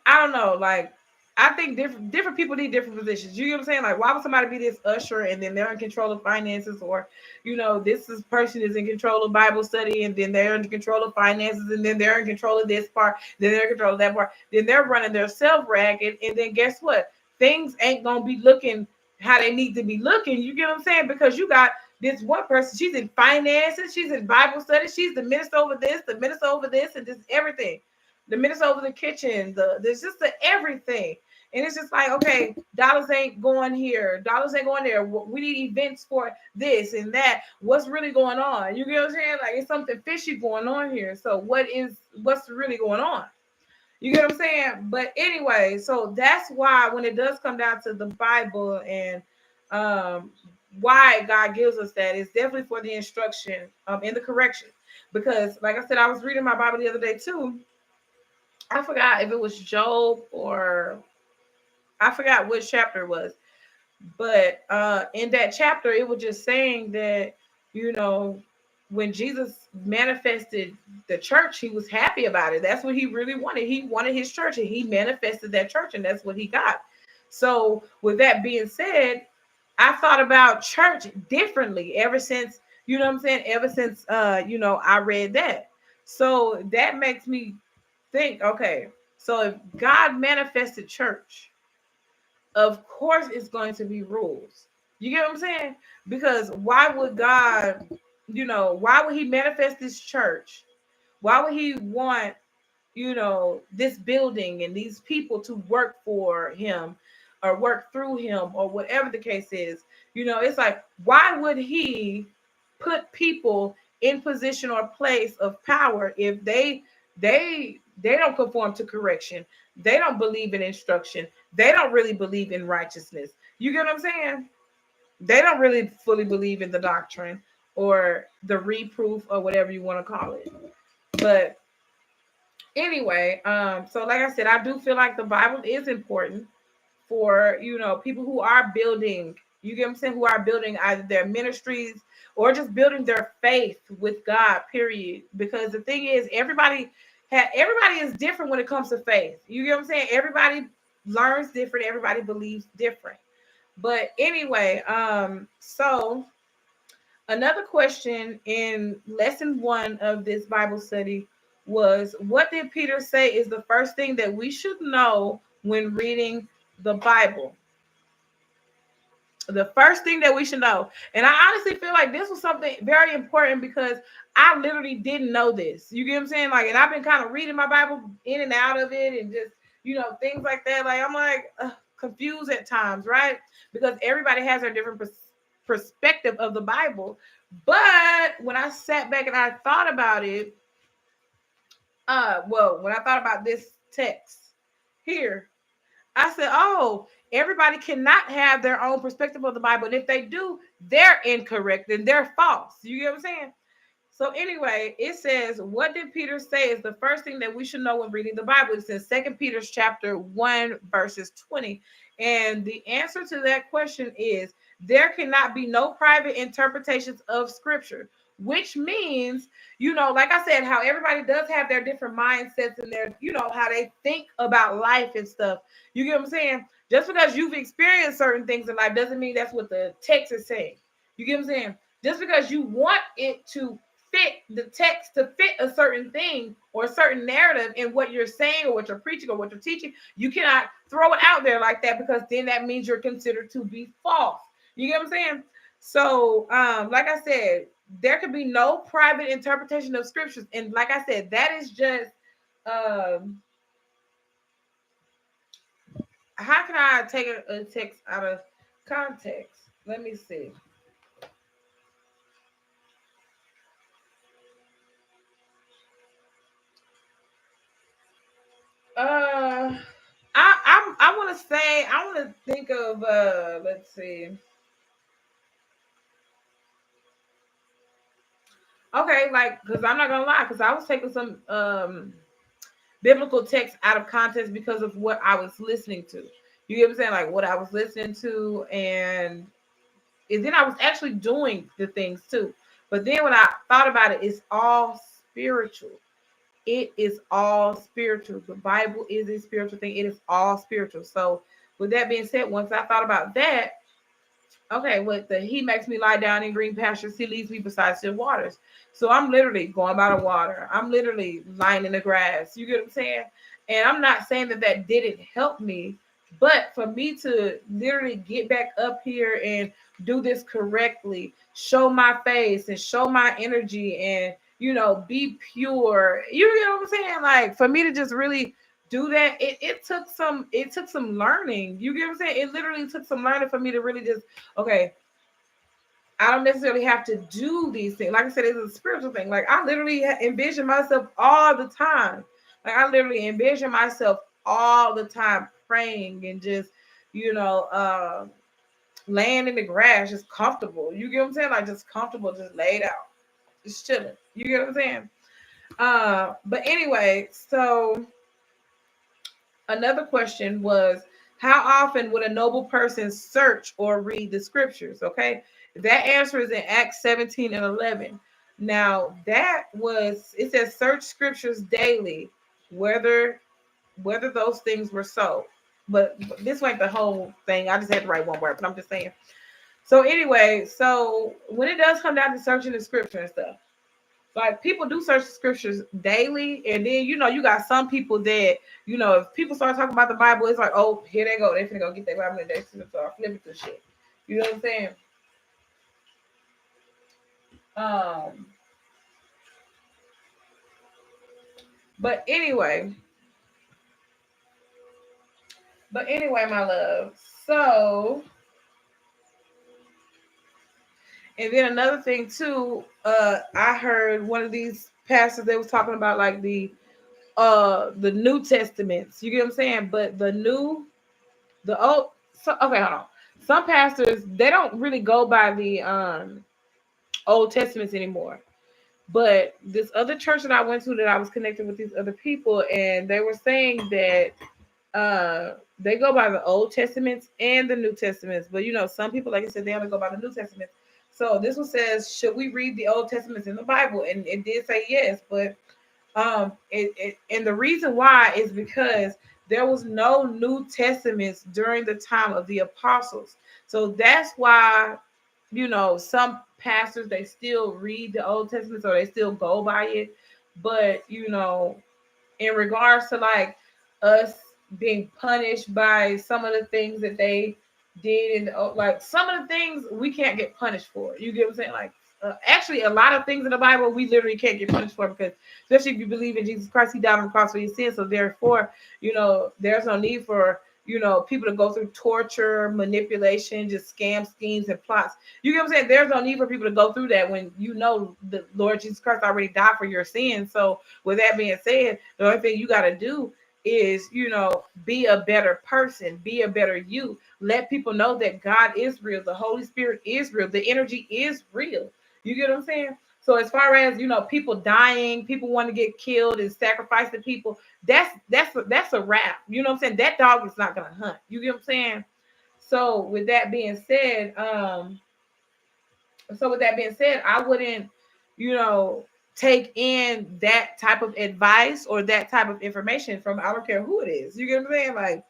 I don't know, like I think different people need different positions. You get what I'm saying? Like, why would somebody be this usher and then they're in control of finances, or this person is in control of Bible study and then they're in control of finances and then they're in control of this part, then they're in control of that part, then they're running their self ragged, and then guess what? Things ain't gonna be looking how they need to be looking. You get what I'm saying? Because you got this one person, she's in finances, she's in Bible study, she's the minister over this, the minister over this, and just everything. The minister over the kitchen, there's just the everything. And it's just like, okay, dollars ain't going here, dollars ain't going there. We need events for this and that. What's really going on? You get what I'm saying? Like, it's something fishy going on here. So what's really going on? You get what I'm saying? But anyway, so that's why when it does come down to the Bible and why God gives us that, it's definitely for the instruction and the correction. Because like I said, I was reading my Bible the other day too. I forgot if it was Job or I forgot which chapter it was. But in that chapter, it was just saying that, you know, when Jesus manifested the church, he was happy about it. That's what he really wanted. He wanted his church, and he manifested that church, and that's what he got. So with that being said, I thought about church differently ever since, you know what I'm saying? Ever since I read that. So that makes me think, okay, so if God manifested church, of course it's going to be rules. You get what I'm saying? Because why would God, why would he manifest this church? Why would he want, this building and these people to work for him or work through him or whatever the case is? It's like, why would he put people in position or place of power if they don't conform to correction? They don't believe in instruction. They don't really believe in righteousness. You get what I'm saying? They don't really fully believe in the doctrine or the reproof or whatever you want to call it. But anyway, so like I said, I do feel like the Bible is important for, people who are building, you get what I'm saying, who are building either their ministries or just building their faith with God, period. Because the thing is, everybody is different when it comes to faith. You get what I'm saying? Everybody learns different, everybody believes different. But anyway, so another question in lesson 1 of this Bible study was, what did Peter say is the first thing that we should know when reading the Bible? The first thing that we should know. And I honestly feel like this was something very important because I literally didn't know this. You get what I'm saying? Like, and I've been kind of reading my Bible in and out of it and just, things like that. Like, I'm like confused at times, right? Because everybody has their different perspective of the Bible. But when I sat back and I thought about it, when I thought about this text here, I said, oh, everybody cannot have their own perspective of the Bible. And if they do, they're incorrect and they're false. You get what I'm saying? So anyway, it says, what did Peter say is the first thing that we should know when reading the Bible? It says 2 Peter chapter 1, verses 20. And the answer to that question is, there cannot be no private interpretations of scripture, which means, like I said, how everybody does have their different mindsets and their, how they think about life and stuff. You get what I'm saying? Just because you've experienced certain things in life doesn't mean that's what the text is saying. You get what I'm saying? Just because you want it to fit the text, to fit a certain thing or a certain narrative in what you're saying or what you're preaching or what you're teaching, you cannot throw it out there like that, because then that means you're considered to be false. You get what I'm saying? So, like I said, there could be no private interpretation of scriptures. And like I said, that is just, how can I take a text out of context? Let me see. I want to think of let's see. Okay, like, because I'm not gonna lie, because I was taking some biblical text out of context because of what I was listening to. You get what I'm saying? Like what I was listening to, and then I was actually doing the things too. But then when I thought about it, it's all spiritual. It is all spiritual. The Bible is a spiritual thing. It is all spiritual. So with that being said, once I thought about that, okay, what the he makes me lie down in green pastures, he leads me beside still waters. So I'm literally going by the water. I'm literally lying in the grass. You get what I'm saying? And I'm not saying that that didn't help me, but for me to literally get back up here and do this correctly, show my face and show my energy and be pure. You get what I'm saying? Like for me to just really do that, it took some learning. You get what I'm saying? It literally took some learning for me to really just okay, I don't necessarily have to do these things. Like I said, it's a spiritual thing. Like I literally envision myself all the time. Like I literally envision myself all the time praying and just, you know, laying in the grass, just comfortable. You get what I'm saying? Like just comfortable, just laid out, just chilling. You get what I'm saying? But anyway, so another question was, how often would a noble person search or read the scriptures? Okay. That answer is in Acts 17 and 11. Now, it says, search scriptures daily, whether those things were so. But this ain't the whole thing. I just had to write one word, but I'm just saying. So, anyway, so when it does come down to searching the scripture and stuff, like people do search the scriptures daily, and then you got some people that if people start talking about the Bible, it's like, oh, here they go, they finna go get their Bible and they start flipping through shit. You know what I'm saying? Um, but anyway, my love. So, and then another thing too, I heard one of these pastors, they was talking about like the New Testaments. You get what I'm saying? But the old, so okay, hold on. Some pastors, they don't really go by the Old Testaments anymore. But this other church that I went to, that I was connected with these other people, and they were saying that they go by the Old Testaments and the New Testaments. But some people, like I said, they only go by the New Testament. So this one says, should we read the Old Testaments in the Bible? And it did say yes, but and the reason why is because there was no New Testaments during the time of the apostles. So that's why, some pastors, they still read the Old Testament, or they still go by it. But, in regards to like us being punished by some of the things that they did, and like some of the things we can't get punished for. You get what I'm saying? Like actually, a lot of things in the Bible we literally can't get punished for, because especially if you believe in Jesus Christ, He died on the cross for your sins. So therefore, there's no need for people to go through torture, manipulation, just scam schemes and plots. You get what I'm saying? There's no need for people to go through that when the Lord Jesus Christ already died for your sins. So with that being said, the only thing you got to do is, be a better person, be a better you. Let people know that God is real, the Holy Spirit is real, the energy is real. You get what I'm saying? So as far as people dying, people want to get killed and sacrifice to people, that's a wrap. You know what I'm saying? That dog is not gonna hunt. You get what I'm saying? So with that being said, I wouldn't, take in that type of advice or that type of information from, I don't care who it is. You get what I'm saying? Like,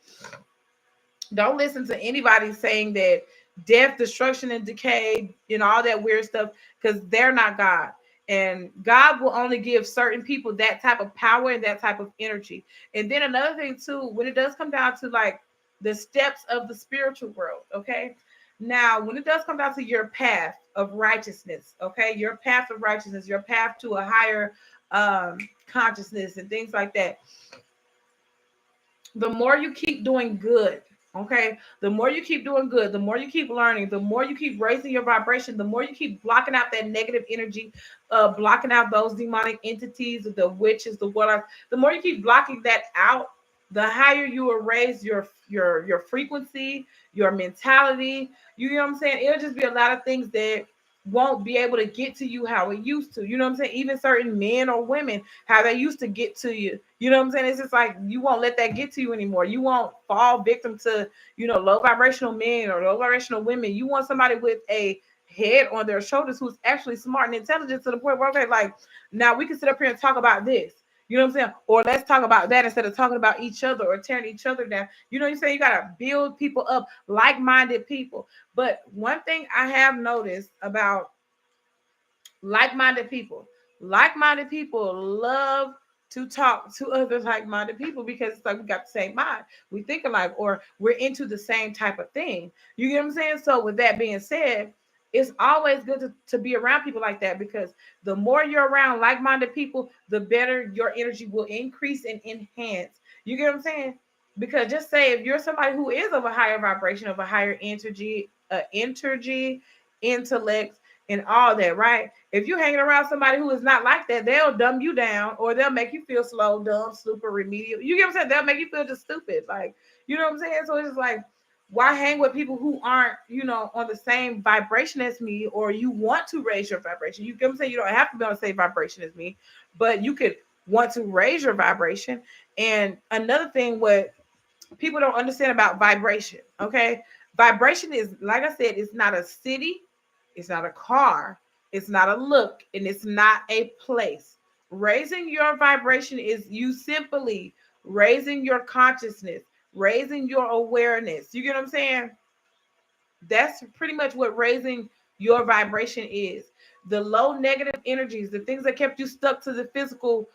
don't listen to anybody saying that death, destruction, and decay and all that weird stuff, because they're not God. And God will only give certain people that type of power and that type of energy. And then another thing too, when it does come down to like the steps of the spiritual world, okay? Now, when it does come down to your path of righteousness, okay, your path of righteousness, your path to a higher consciousness and things like that, the more you keep doing good, okay, the more you keep doing good, the more you keep learning, the more you keep raising your vibration, the more you keep blocking out that negative energy, blocking out those demonic entities, the witches, the warlocks, the more you keep blocking that out, the higher you will raise your frequency, your mentality. You know what I'm saying? It'll just be a lot of things that won't be able to get to you how it used to. You know what I'm saying? Even certain men or women, how they used to get to you. You know what I'm saying? It's just like you won't let that get to you anymore. You won't fall victim to, low vibrational men or low vibrational women. You want somebody with a head on their shoulders who's actually smart and intelligent to the point where, okay, like, now we can sit up here and talk about this. You know what I'm saying? Or let's talk about that instead of talking about each other or tearing each other down. You know what I'm saying? You got to build people up, like-minded people. But one thing I have noticed about like-minded people, like-minded people love to talk to other like-minded people because it's like we got the same mind. We think alike, or we're into the same type of thing. You get what I'm saying? So with that being said, it's always good to be around people like that, because the more you're around like-minded people, the better your energy will increase and enhance. You get what I'm saying? Because just say if you're somebody who is of a higher vibration, of a higher energy, intellect, and all that, right? If you're hanging around somebody who is not like that, they'll dumb you down, or they'll make you feel slow, dumb, super remedial. You get what I'm saying? They'll make you feel just stupid. Like, you know what I'm saying? So it's just like, why hang with people who aren't, on the same vibration as me, or you want to raise your vibration? You get what I'm saying? You don't have to be on the same vibration as me, but you could want to raise your vibration. And another thing, what people don't understand about vibration, okay? Vibration is, like I said, it's not a city, it's not a car, it's not a look, and it's not a place. Raising your vibration is you simply raising your consciousness, raising your awareness. You get what I'm saying? That's pretty much what raising your vibration is. The low negative energies, the things that kept you stuck to the physical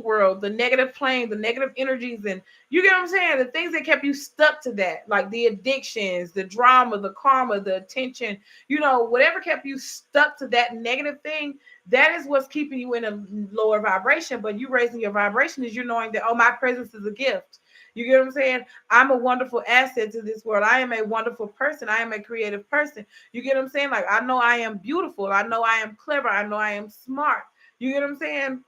world, the negative plane, the negative energies, and you get what I'm saying? The things that kept you stuck to that, like the addictions, the drama, the karma, the attention, whatever kept you stuck to that negative thing, that is what's keeping you in a lower vibration. But you raising your vibration is you're knowing that, oh, my presence is a gift. You get what I'm saying? I'm a wonderful asset to this world. I am a wonderful person. I am a creative person. You get what I'm saying? Like, I know I am beautiful. I know I am clever. I know I am smart. You get what I'm saying?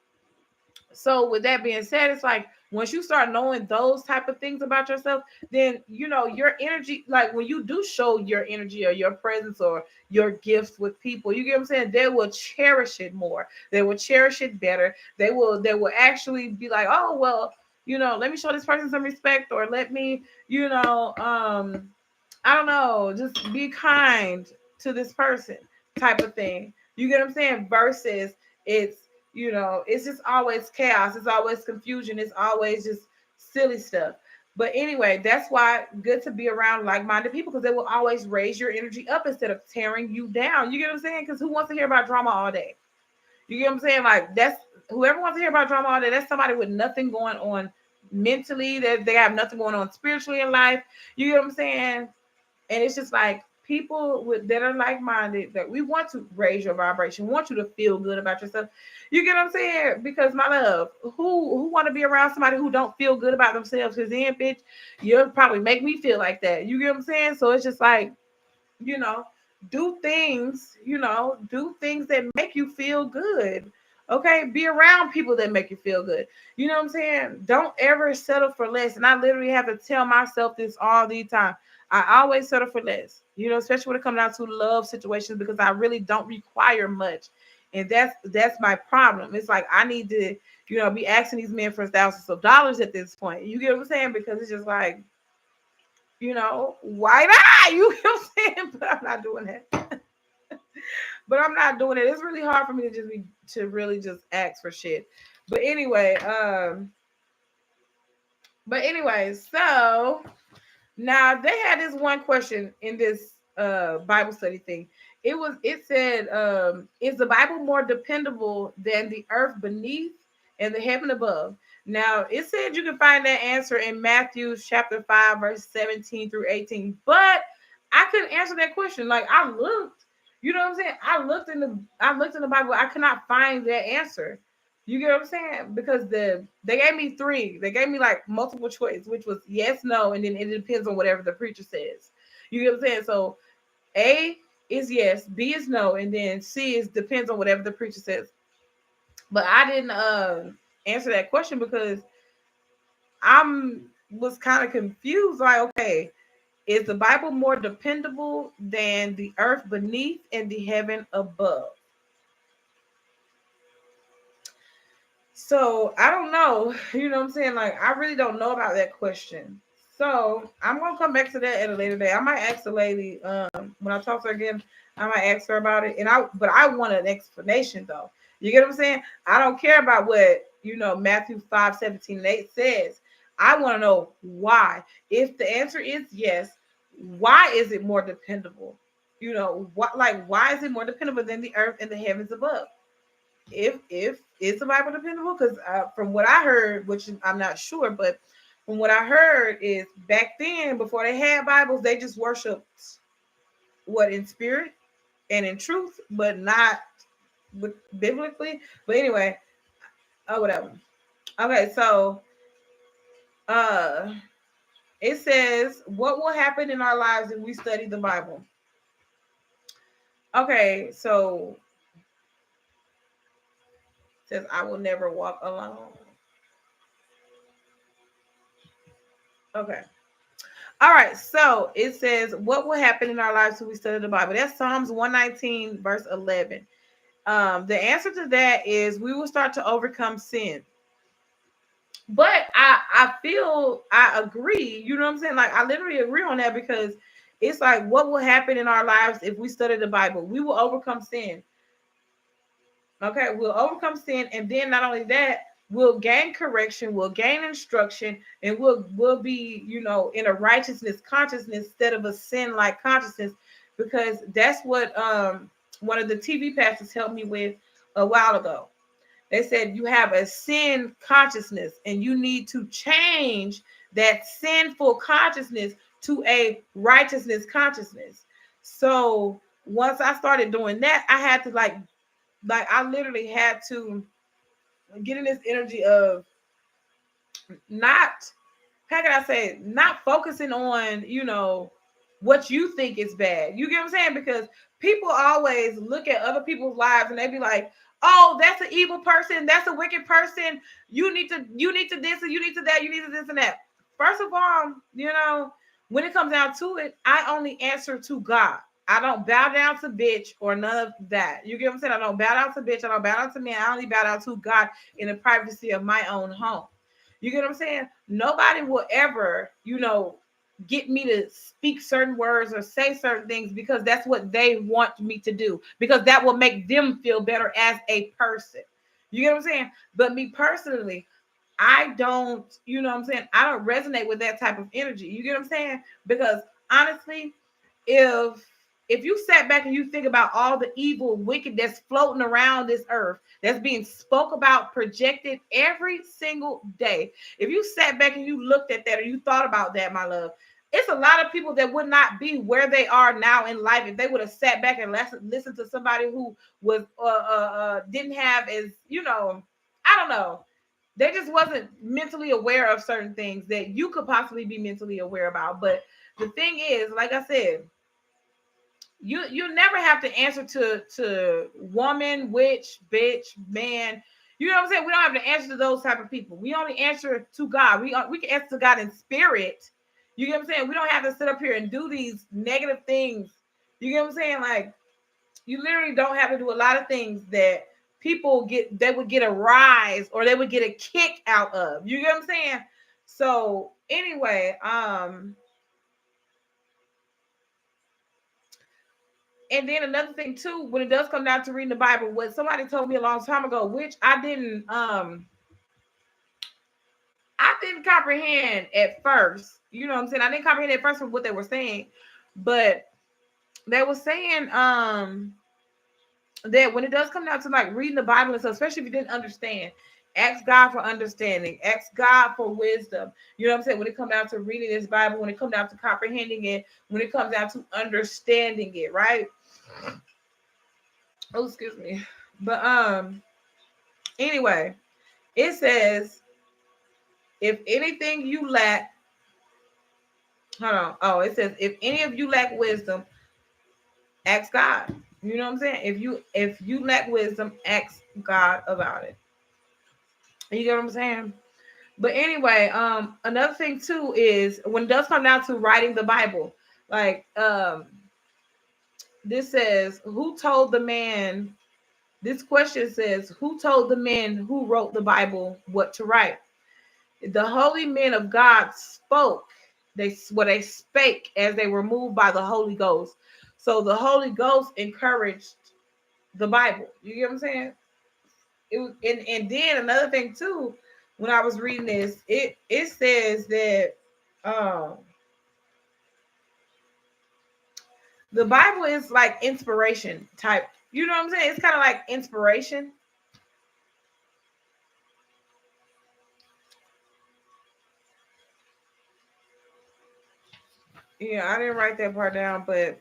So with that being said, it's like once you start knowing those type of things about yourself, then your energy, like when you do show your energy or your presence or your gifts with people, you get what I'm saying? They will cherish it more. They will cherish it better. They will actually be like, oh well, let me show this person some respect, or let me, I don't know, just be kind to this person type of thing. You get what I'm saying? Versus it's, it's just always chaos. It's always confusion. It's always just silly stuff. But anyway, that's why good to be around like-minded people, because they will always raise your energy up instead of tearing you down. You get what I'm saying? Because who wants to hear about drama all day? You get what I'm saying? Like, that's whoever wants to hear about drama all day, that's somebody with nothing going on mentally, that they have nothing going on spiritually in life. You get what I'm saying? And it's just like people that are like-minded, that we want to raise your vibration, want you to feel good about yourself. You get what I'm saying? Because my love, who want to be around somebody who don't feel good about themselves? Because then, bitch, you'll probably make me feel like that. You get what I'm saying? So it's just like, you know, do things that make you feel good. Okay, be around people that make you feel good. You know what I'm saying? Don't ever settle for less. And I literally have to tell myself this all the time. I always settle for less, especially when it comes down to love situations, because I really don't require much. And that's my problem. It's like I need to, be asking these men for thousands of dollars at this point. You get what I'm saying? Because it's just like, why not? You know what I'm saying? But I'm not doing that. But I'm not doing it. It's really hard for me to really just ask for shit. But anyway, so now they had this one question in this Bible study thing. It said, is the Bible more dependable than the earth beneath and the heaven above? Now it said you can find that answer in Matthew chapter 5, verse 17 through 18. But I couldn't answer that question. Like, I looked, you know what I'm saying? I looked in the Bible, I could not find that answer. You get what I'm saying? Because they gave me three. They gave me like multiple choice, which was yes, no, and then it depends on whatever the preacher says. You get what I'm saying? So A is yes, B is no, and then C is depends on whatever the preacher says. But I didn't answer that question because I'm was kind of confused. Like, okay, is the Bible more dependable than the earth beneath and the heaven above? So I don't know. You know what I'm saying? Like, I really don't know about that question. So I'm gonna come back to that at a later day. I might ask the lady when I talk to her again. I might ask her about it, and but I want an explanation though. You get what I'm saying? I don't care about what Matthew 5:17-8 says. I want to know why. If the answer is yes, why is it more dependable? What, like, why is it more dependable than the earth and the heavens above? If is the Bible dependable? Because from what I heard, which I'm not sure, but from what I heard is back then, before they had Bibles, they just worshiped what in spirit and in truth, but not biblically. But anyway, whatever. Okay, so uh, it says, "What will happen in our lives if we study the Bible?" Okay, so it says, "I will never walk alone." Okay. All right, so it says, "What will happen in our lives when we study the Bible?" That's Psalms 119, verse 11. The answer to that is we will start to overcome sin. But I feel I agree. You know what I'm saying? Like, I literally agree on that, because it's like, what will happen in our lives if we study the Bible? We will overcome sin. Okay, we'll overcome sin, and then not only that, we'll gain correction, we'll gain instruction, and we'll be, in a righteousness consciousness instead of a sin like consciousness, because that's what one of the TV pastors helped me with a while ago. They said you have a sin consciousness, and you need to change that sinful consciousness to a righteousness consciousness. So once I started doing that, I had to like I literally had to get in this energy of not, how can I say, not focusing on, what you think is bad. You get what I'm saying? Because people always look at other people's lives and they be like, "Oh, that's an evil person, that's a wicked person. You need to this, and you need to that, you need to this and that." First of all, when it comes down to it, I only answer to God. I don't bow down to bitch or none of that. You get what I'm saying? I don't bow down to bitch. I don't bow down to man. I only bow down to God in the privacy of my own home. You get what I'm saying? Nobody will ever, get me to speak certain words or say certain things because that's what they want me to do, because that will make them feel better as a person. You get what I'm saying? But me personally, I don't, what I'm saying? I don't resonate with that type of energy. You get what I'm saying? Because honestly, if you sat back and you think about all the evil, wicked that's floating around this earth, that's being spoke about, projected every single day, if you sat back and you looked at that or you thought about that, my love, it's a lot of people that would not be where they are now in life if they would have sat back and listened to somebody who was didn't have, as I don't know, they just wasn't mentally aware of certain things that you could possibly be mentally aware about. But the thing is, like I said, you never have to answer to woman, witch, bitch, man. You know what I'm saying? We don't have to answer to those type of people. We only answer to God. We can answer to God in spirit. You get what I'm saying? We don't have to sit up here and do these negative things. You get what I'm saying? Like, you literally don't have to do a lot of things that they would get a rise or they would get a kick out of. You get what I'm saying? So anyway, and then another thing too, when it does come down to reading the Bible, what somebody told me a long time ago, which I didn't comprehend at first. You know what I'm saying? I didn't comprehend at first from what they were saying, but they were saying that when it does come down to like reading the Bible and stuff, especially if you didn't understand, ask God for understanding, ask God for wisdom. You know what I'm saying? When it comes down to reading this Bible, when it comes down to comprehending it, when it comes down to understanding it, right? Oh, excuse me. But anyway, it says, if anything you lack, hold on. Oh, it says, if any of you lack wisdom, ask God. You know what I'm saying? If you lack wisdom, ask God about it. You get what I'm saying? But anyway, another thing too is when it does come down to writing the Bible, like this says, who told the man? This question says, who told the men who wrote the Bible what to write? The holy men of God spoke. They spake as they were moved by the Holy Ghost. So the Holy Ghost encouraged the Bible. You get what I'm saying? It was, and then another thing too, when I was reading this, it says that um the Bible is like inspiration type. You know what I'm saying? It's kind of like inspiration. Yeah, I didn't write that part down, but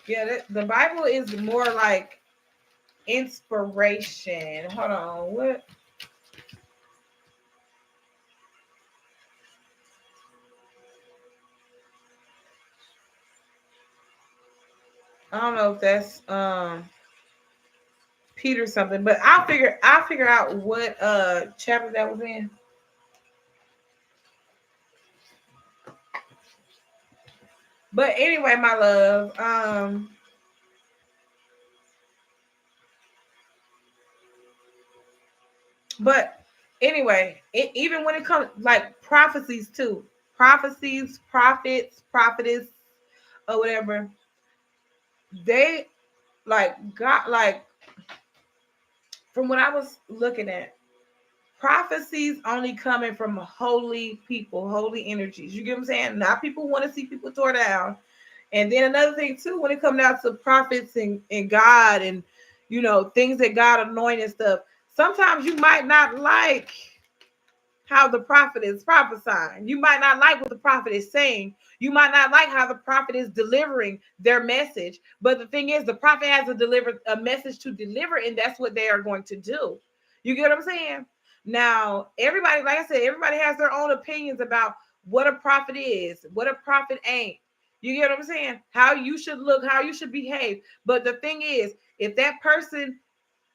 yeah, the Bible is more like inspiration. Hold on, what? I don't know if that's Peter something, but I'll figure out what chapter that was in. But anyway, my love, but anyway, even when it comes like prophecies too, prophecies, prophets, prophetess, or whatever, they like got like from what I was looking at, prophecies only coming from holy people, holy energies. You get what I'm saying? Not people who want to see people tore down. And then another thing too, when it comes down to prophets and God and things that God anointed and stuff, sometimes you might not like how the prophet is prophesying. You might not like what the prophet is saying. You might not like how the prophet is delivering their message. But the thing is, the prophet has to deliver a message to deliver, and that's what they are going to do. You get what I'm saying? Now, everybody, like I said, everybody has their own opinions about what a prophet is, what a prophet ain't. You get what I'm saying? How you should look, how you should behave. But the thing is, if that person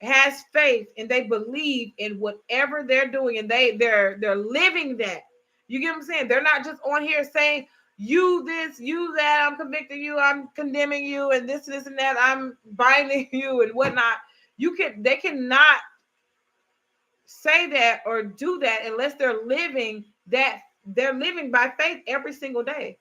has faith and they believe in whatever they're doing and they're living that. You get what I'm saying? They're not just on here saying you this, you that, I'm convicting you, I'm condemning you, and this and that, I'm binding you and whatnot. They cannot say that or do that unless they're living by faith every single day.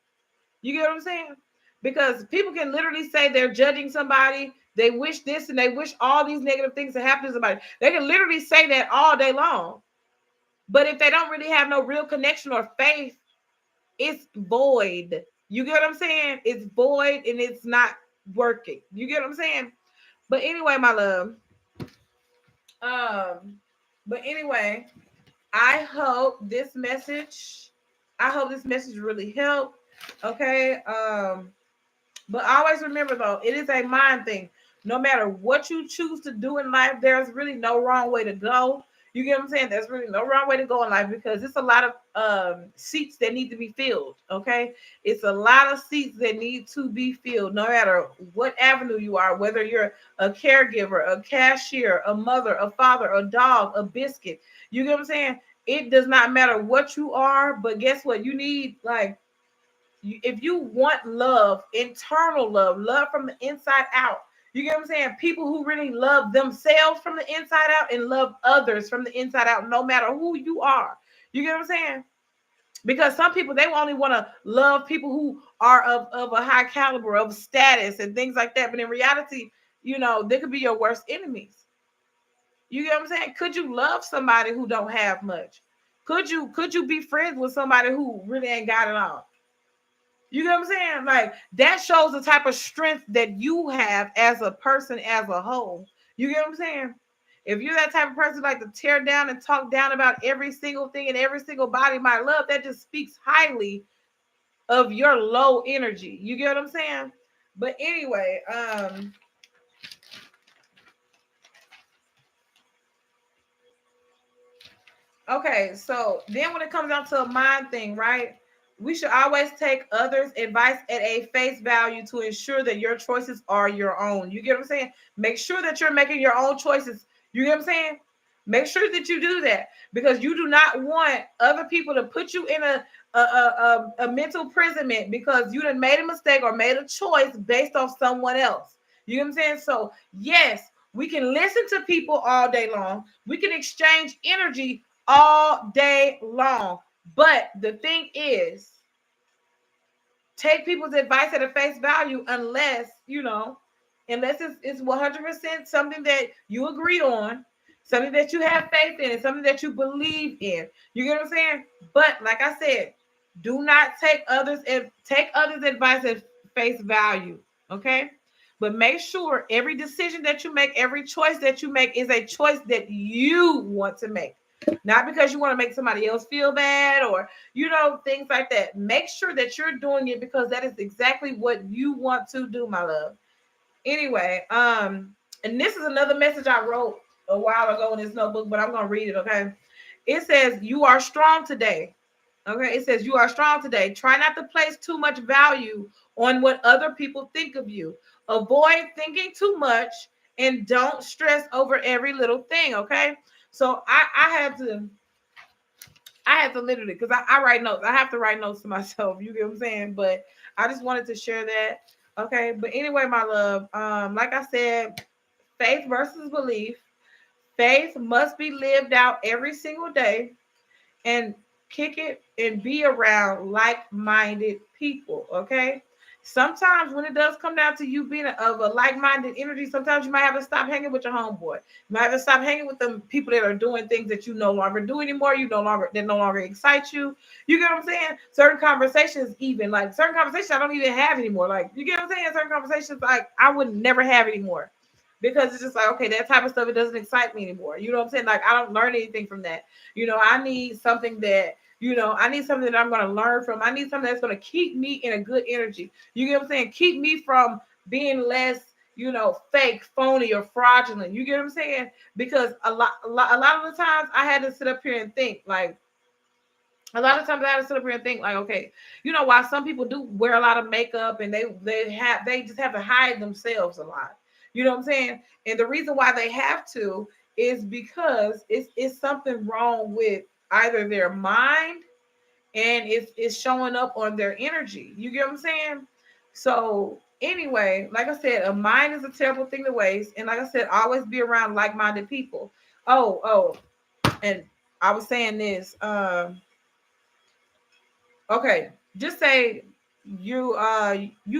You get what I'm saying? Because people can literally say they're judging somebody, they wish this and they wish all these negative things to happen to somebody. They can literally say that all day long. But if they don't really have no real connection or faith, it's void. You get what I'm saying? It's void and it's not working. You get what I'm saying? But anyway, my love. Um, but anyway, I hope this message, I hope this message really helped. Okay. But always remember though, it is a mind thing. No matter what you choose to do in life, there's really no wrong way to go. You get what I'm saying? There's really no wrong way to go in life because it's a lot of seats that need to be filled. Okay, it's a lot of seats that need to be filled. No matter what avenue you are, whether you're a caregiver, a cashier, a mother, a father, a dog, a biscuit. You get what I'm saying? It does not matter what you are, but guess what? You need like if you want love, internal love, love from the inside out, you get what I'm saying? People who really love themselves from the inside out and love others from the inside out, no matter who you are. You get what I'm saying? Because some people, they only want to love people who are of a high caliber, of status and things like that. But in reality, they could be your worst enemies. You get what I'm saying? Could you love somebody who don't have much? Could you be friends with somebody who really ain't got it all? You get what I'm saying? Like that shows the type of strength that you have as a person as a whole. You get what I'm saying? If you're that type of person like to tear down and talk down about every single thing and every single body, my love, that just speaks highly of your low energy. You get what I'm saying? But anyway, okay, so then when it comes down to a mind thing, right? We should always take others' advice at a face value to ensure that your choices are your own. You get what I'm saying? Make sure that you're making your own choices. You get what I'm saying? Make sure that you do that, because you do not want other people to put you in a mental imprisonment because you done made a mistake or made a choice based off someone else. You know what I'm saying? So yes, we can listen to people all day long. We can exchange energy all day long. But the thing is, take people's advice at a face value unless, unless it's 100% something that you agree on, something that you have faith in, and something that you believe in. You get what I'm saying? But like I said, do not take others' advice at face value. Okay? But make sure every decision that you make, every choice that you make is a choice that you want to make. Not because you want to make somebody else feel bad or, things like that. Make sure that you're doing it because that is exactly what you want to do, my love. Anyway, and this is another message I wrote a while ago in this notebook, but I'm going to read it, okay? It says, you are strong today. Okay, it says, you are strong today. Try not to place too much value on what other people think of you. Avoid thinking too much and don't stress over every little thing, okay? So I had to literally, because I write notes. I have to write notes to myself. You get what I'm saying? But I just wanted to share that. Okay. But anyway, my love, like I said, faith versus belief. Faith must be lived out every single day, and kick it and be around like-minded people. Okay. Sometimes when it does come down to you being of a like-minded energy, sometimes you might have to stop hanging with your homeboy. You might have to stop hanging with them people that are doing things that you no longer do anymore. That no longer excite you. You get what I'm saying? Certain conversations, I don't even have anymore. Like, you get what I'm saying? Certain conversations like I would never have anymore. Because it's just like, okay, that type of stuff, it doesn't excite me anymore. You know what I'm saying? Like, I don't learn anything from that. I need something that, I'm going to learn from. I need something that's going to keep me in a good energy. You get what I'm saying? Keep me from being less, fake, phony, or fraudulent. You get what I'm saying? Because a lot of the times I had to sit up here and think, like, a lot of times I had to sit up here and think, like, okay, why some people do wear a lot of makeup and they just have to hide themselves a lot. You know what I'm saying? And the reason why they have to is because it's something wrong with either their mind, and it's showing up on their energy. You get what I'm saying? So anyway, like I said, a mind is a terrible thing to waste. And like I said, always be around like-minded people. Oh, and I was saying this. Okay, just say you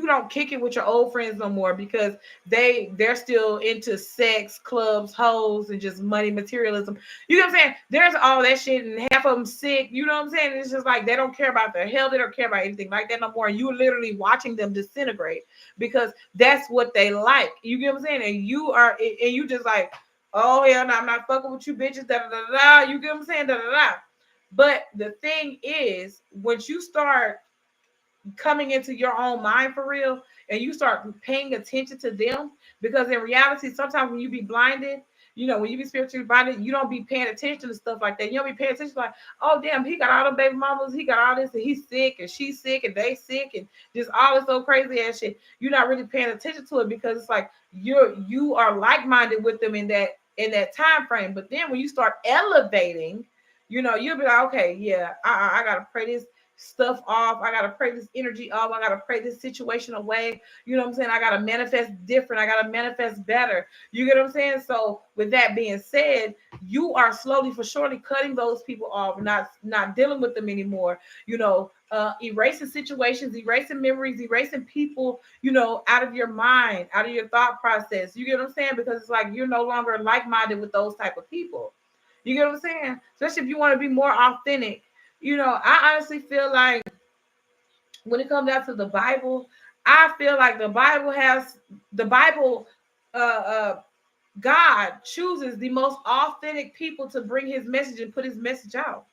don't kick it with your old friends no more because they're still into sex, clubs, hoes, and just money, materialism. You know what I'm saying? There's all that shit, and half of them sick. You know what I'm saying? It's just like they don't care about their health, they don't care about anything like that no more. You're literally watching them disintegrate because that's what they like. You get what I'm saying? And you just like, oh hell no, I'm not fucking with you bitches. Da da da da. You get what I'm saying? Da da da. But the thing is, once you start coming into your own mind for real and you start paying attention to them, because in reality, sometimes when you be blinded, when you be spiritually blinded, you don't be paying attention to stuff like that. You don't be paying attention like, oh damn, he got all the baby mamas, he got all this, and he's sick and she's sick and they sick and just all this so crazy ass shit. You're not really paying attention to it because it's like you are like-minded with them in that time frame. But then when you start elevating, you'll be like, okay, yeah, I gotta pray this stuff off. I gotta pray this energy off. I gotta pray this situation away. You know what I'm saying? I gotta manifest different. I gotta manifest better. You get what I'm saying? So with that being said, you are slowly for surely cutting those people off, not dealing with them anymore. Erasing situations, erasing memories, erasing people, out of your mind, out of your thought process. You get what I'm saying? Because it's like you're no longer like-minded with those type of people. You get what I'm saying? Especially if you want to be more authentic. I honestly feel like when it comes down to the Bible, I feel like the Bible, God chooses the most authentic people to bring his message and put his message out.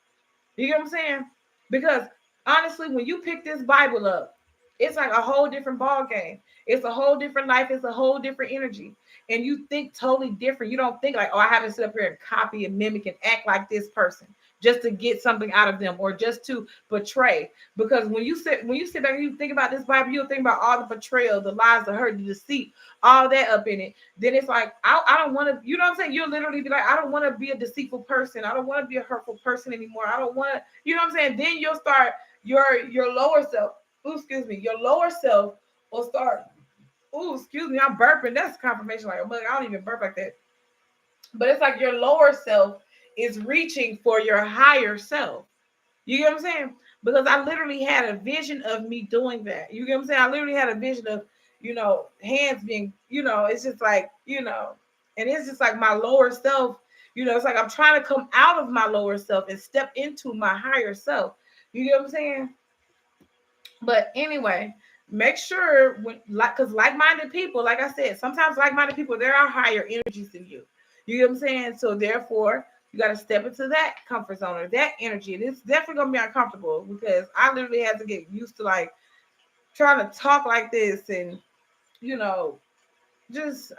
You get what I'm saying? Because honestly, when you pick this Bible up, it's like a whole different ball game. It's a whole different life. It's a whole different energy. And you think totally different. You don't think like, oh, I have to sit up here and copy and mimic and act like this person. just to get something out of them or just to betray. Because when you sit back and you think about this Bible, you'll think about all the betrayal, the lies, the hurt, the deceit, all that up in it. Then it's like I don't want to, you know what I'm saying? You'll literally be like, I don't want to be a deceitful person. I don't want to be a hurtful person anymore. I don't want to, you know what I'm saying? Then you'll start your lower self. Ooh, excuse me, your lower self will start. Ooh, excuse me, I'm burping. That's confirmation. Like, look, I don't even burp like that. But it's like your lower self is reaching for your higher self. You get what I'm saying? Because I literally had a vision of me doing that. You get what I'm saying? I literally had a vision of, hands being, it's just like, and it's just like my lower self, it's like I'm trying to come out of my lower self and step into my higher self. You get what I'm saying? But anyway, make sure because like-minded people, like I said, sometimes like-minded people, there are higher energies than you. You get what I'm saying? So therefore, you got to step into that comfort zone or that energy. And it's definitely going to be uncomfortable because I literally had to get used to like trying to talk like this and, you know,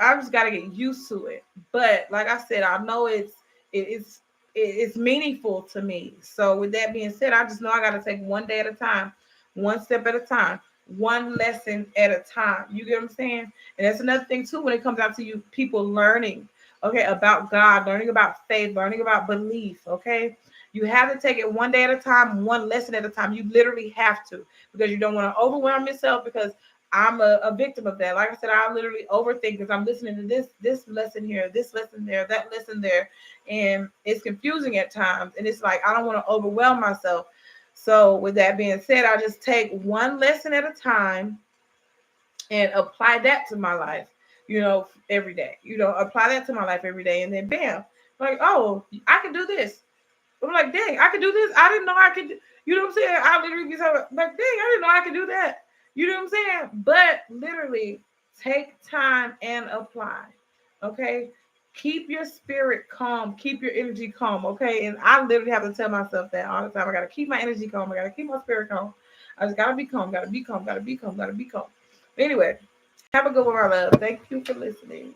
I just got to get used to it. But like I said, I know it's meaningful to me. So with that being said, I just know I got to take one day at a time, one step at a time, one lesson at a time. You get what I'm saying? And that's another thing too when it comes out to you people learning, okay, about God, learning about faith, learning about belief, okay? You have to take it one day at a time, one lesson at a time. You literally have to because you don't want to overwhelm yourself because I'm a victim of that. Like I said, I literally overthink because I'm listening to this lesson here, this lesson there, that lesson there, and it's confusing at times. And it's like I don't want to overwhelm myself. So with that being said, I just take one lesson at a time and apply that to my life, every day. Apply that to my life every day, and then bam, like, oh, I can do this. I'm like, dang, I can do this. I didn't know I could. You know what I'm saying? I literally be like, dang, I didn't know I could do that. You know what I'm saying? But literally, take time and apply. Okay. Keep your spirit calm. Keep your energy calm. Okay. And I literally have to tell myself that all the time. I got to keep my energy calm. I got to keep my spirit calm. I just got to be calm. Got to be calm. Got to be calm. Got to be calm. Anyway, have a good one, my love. Thank you for listening.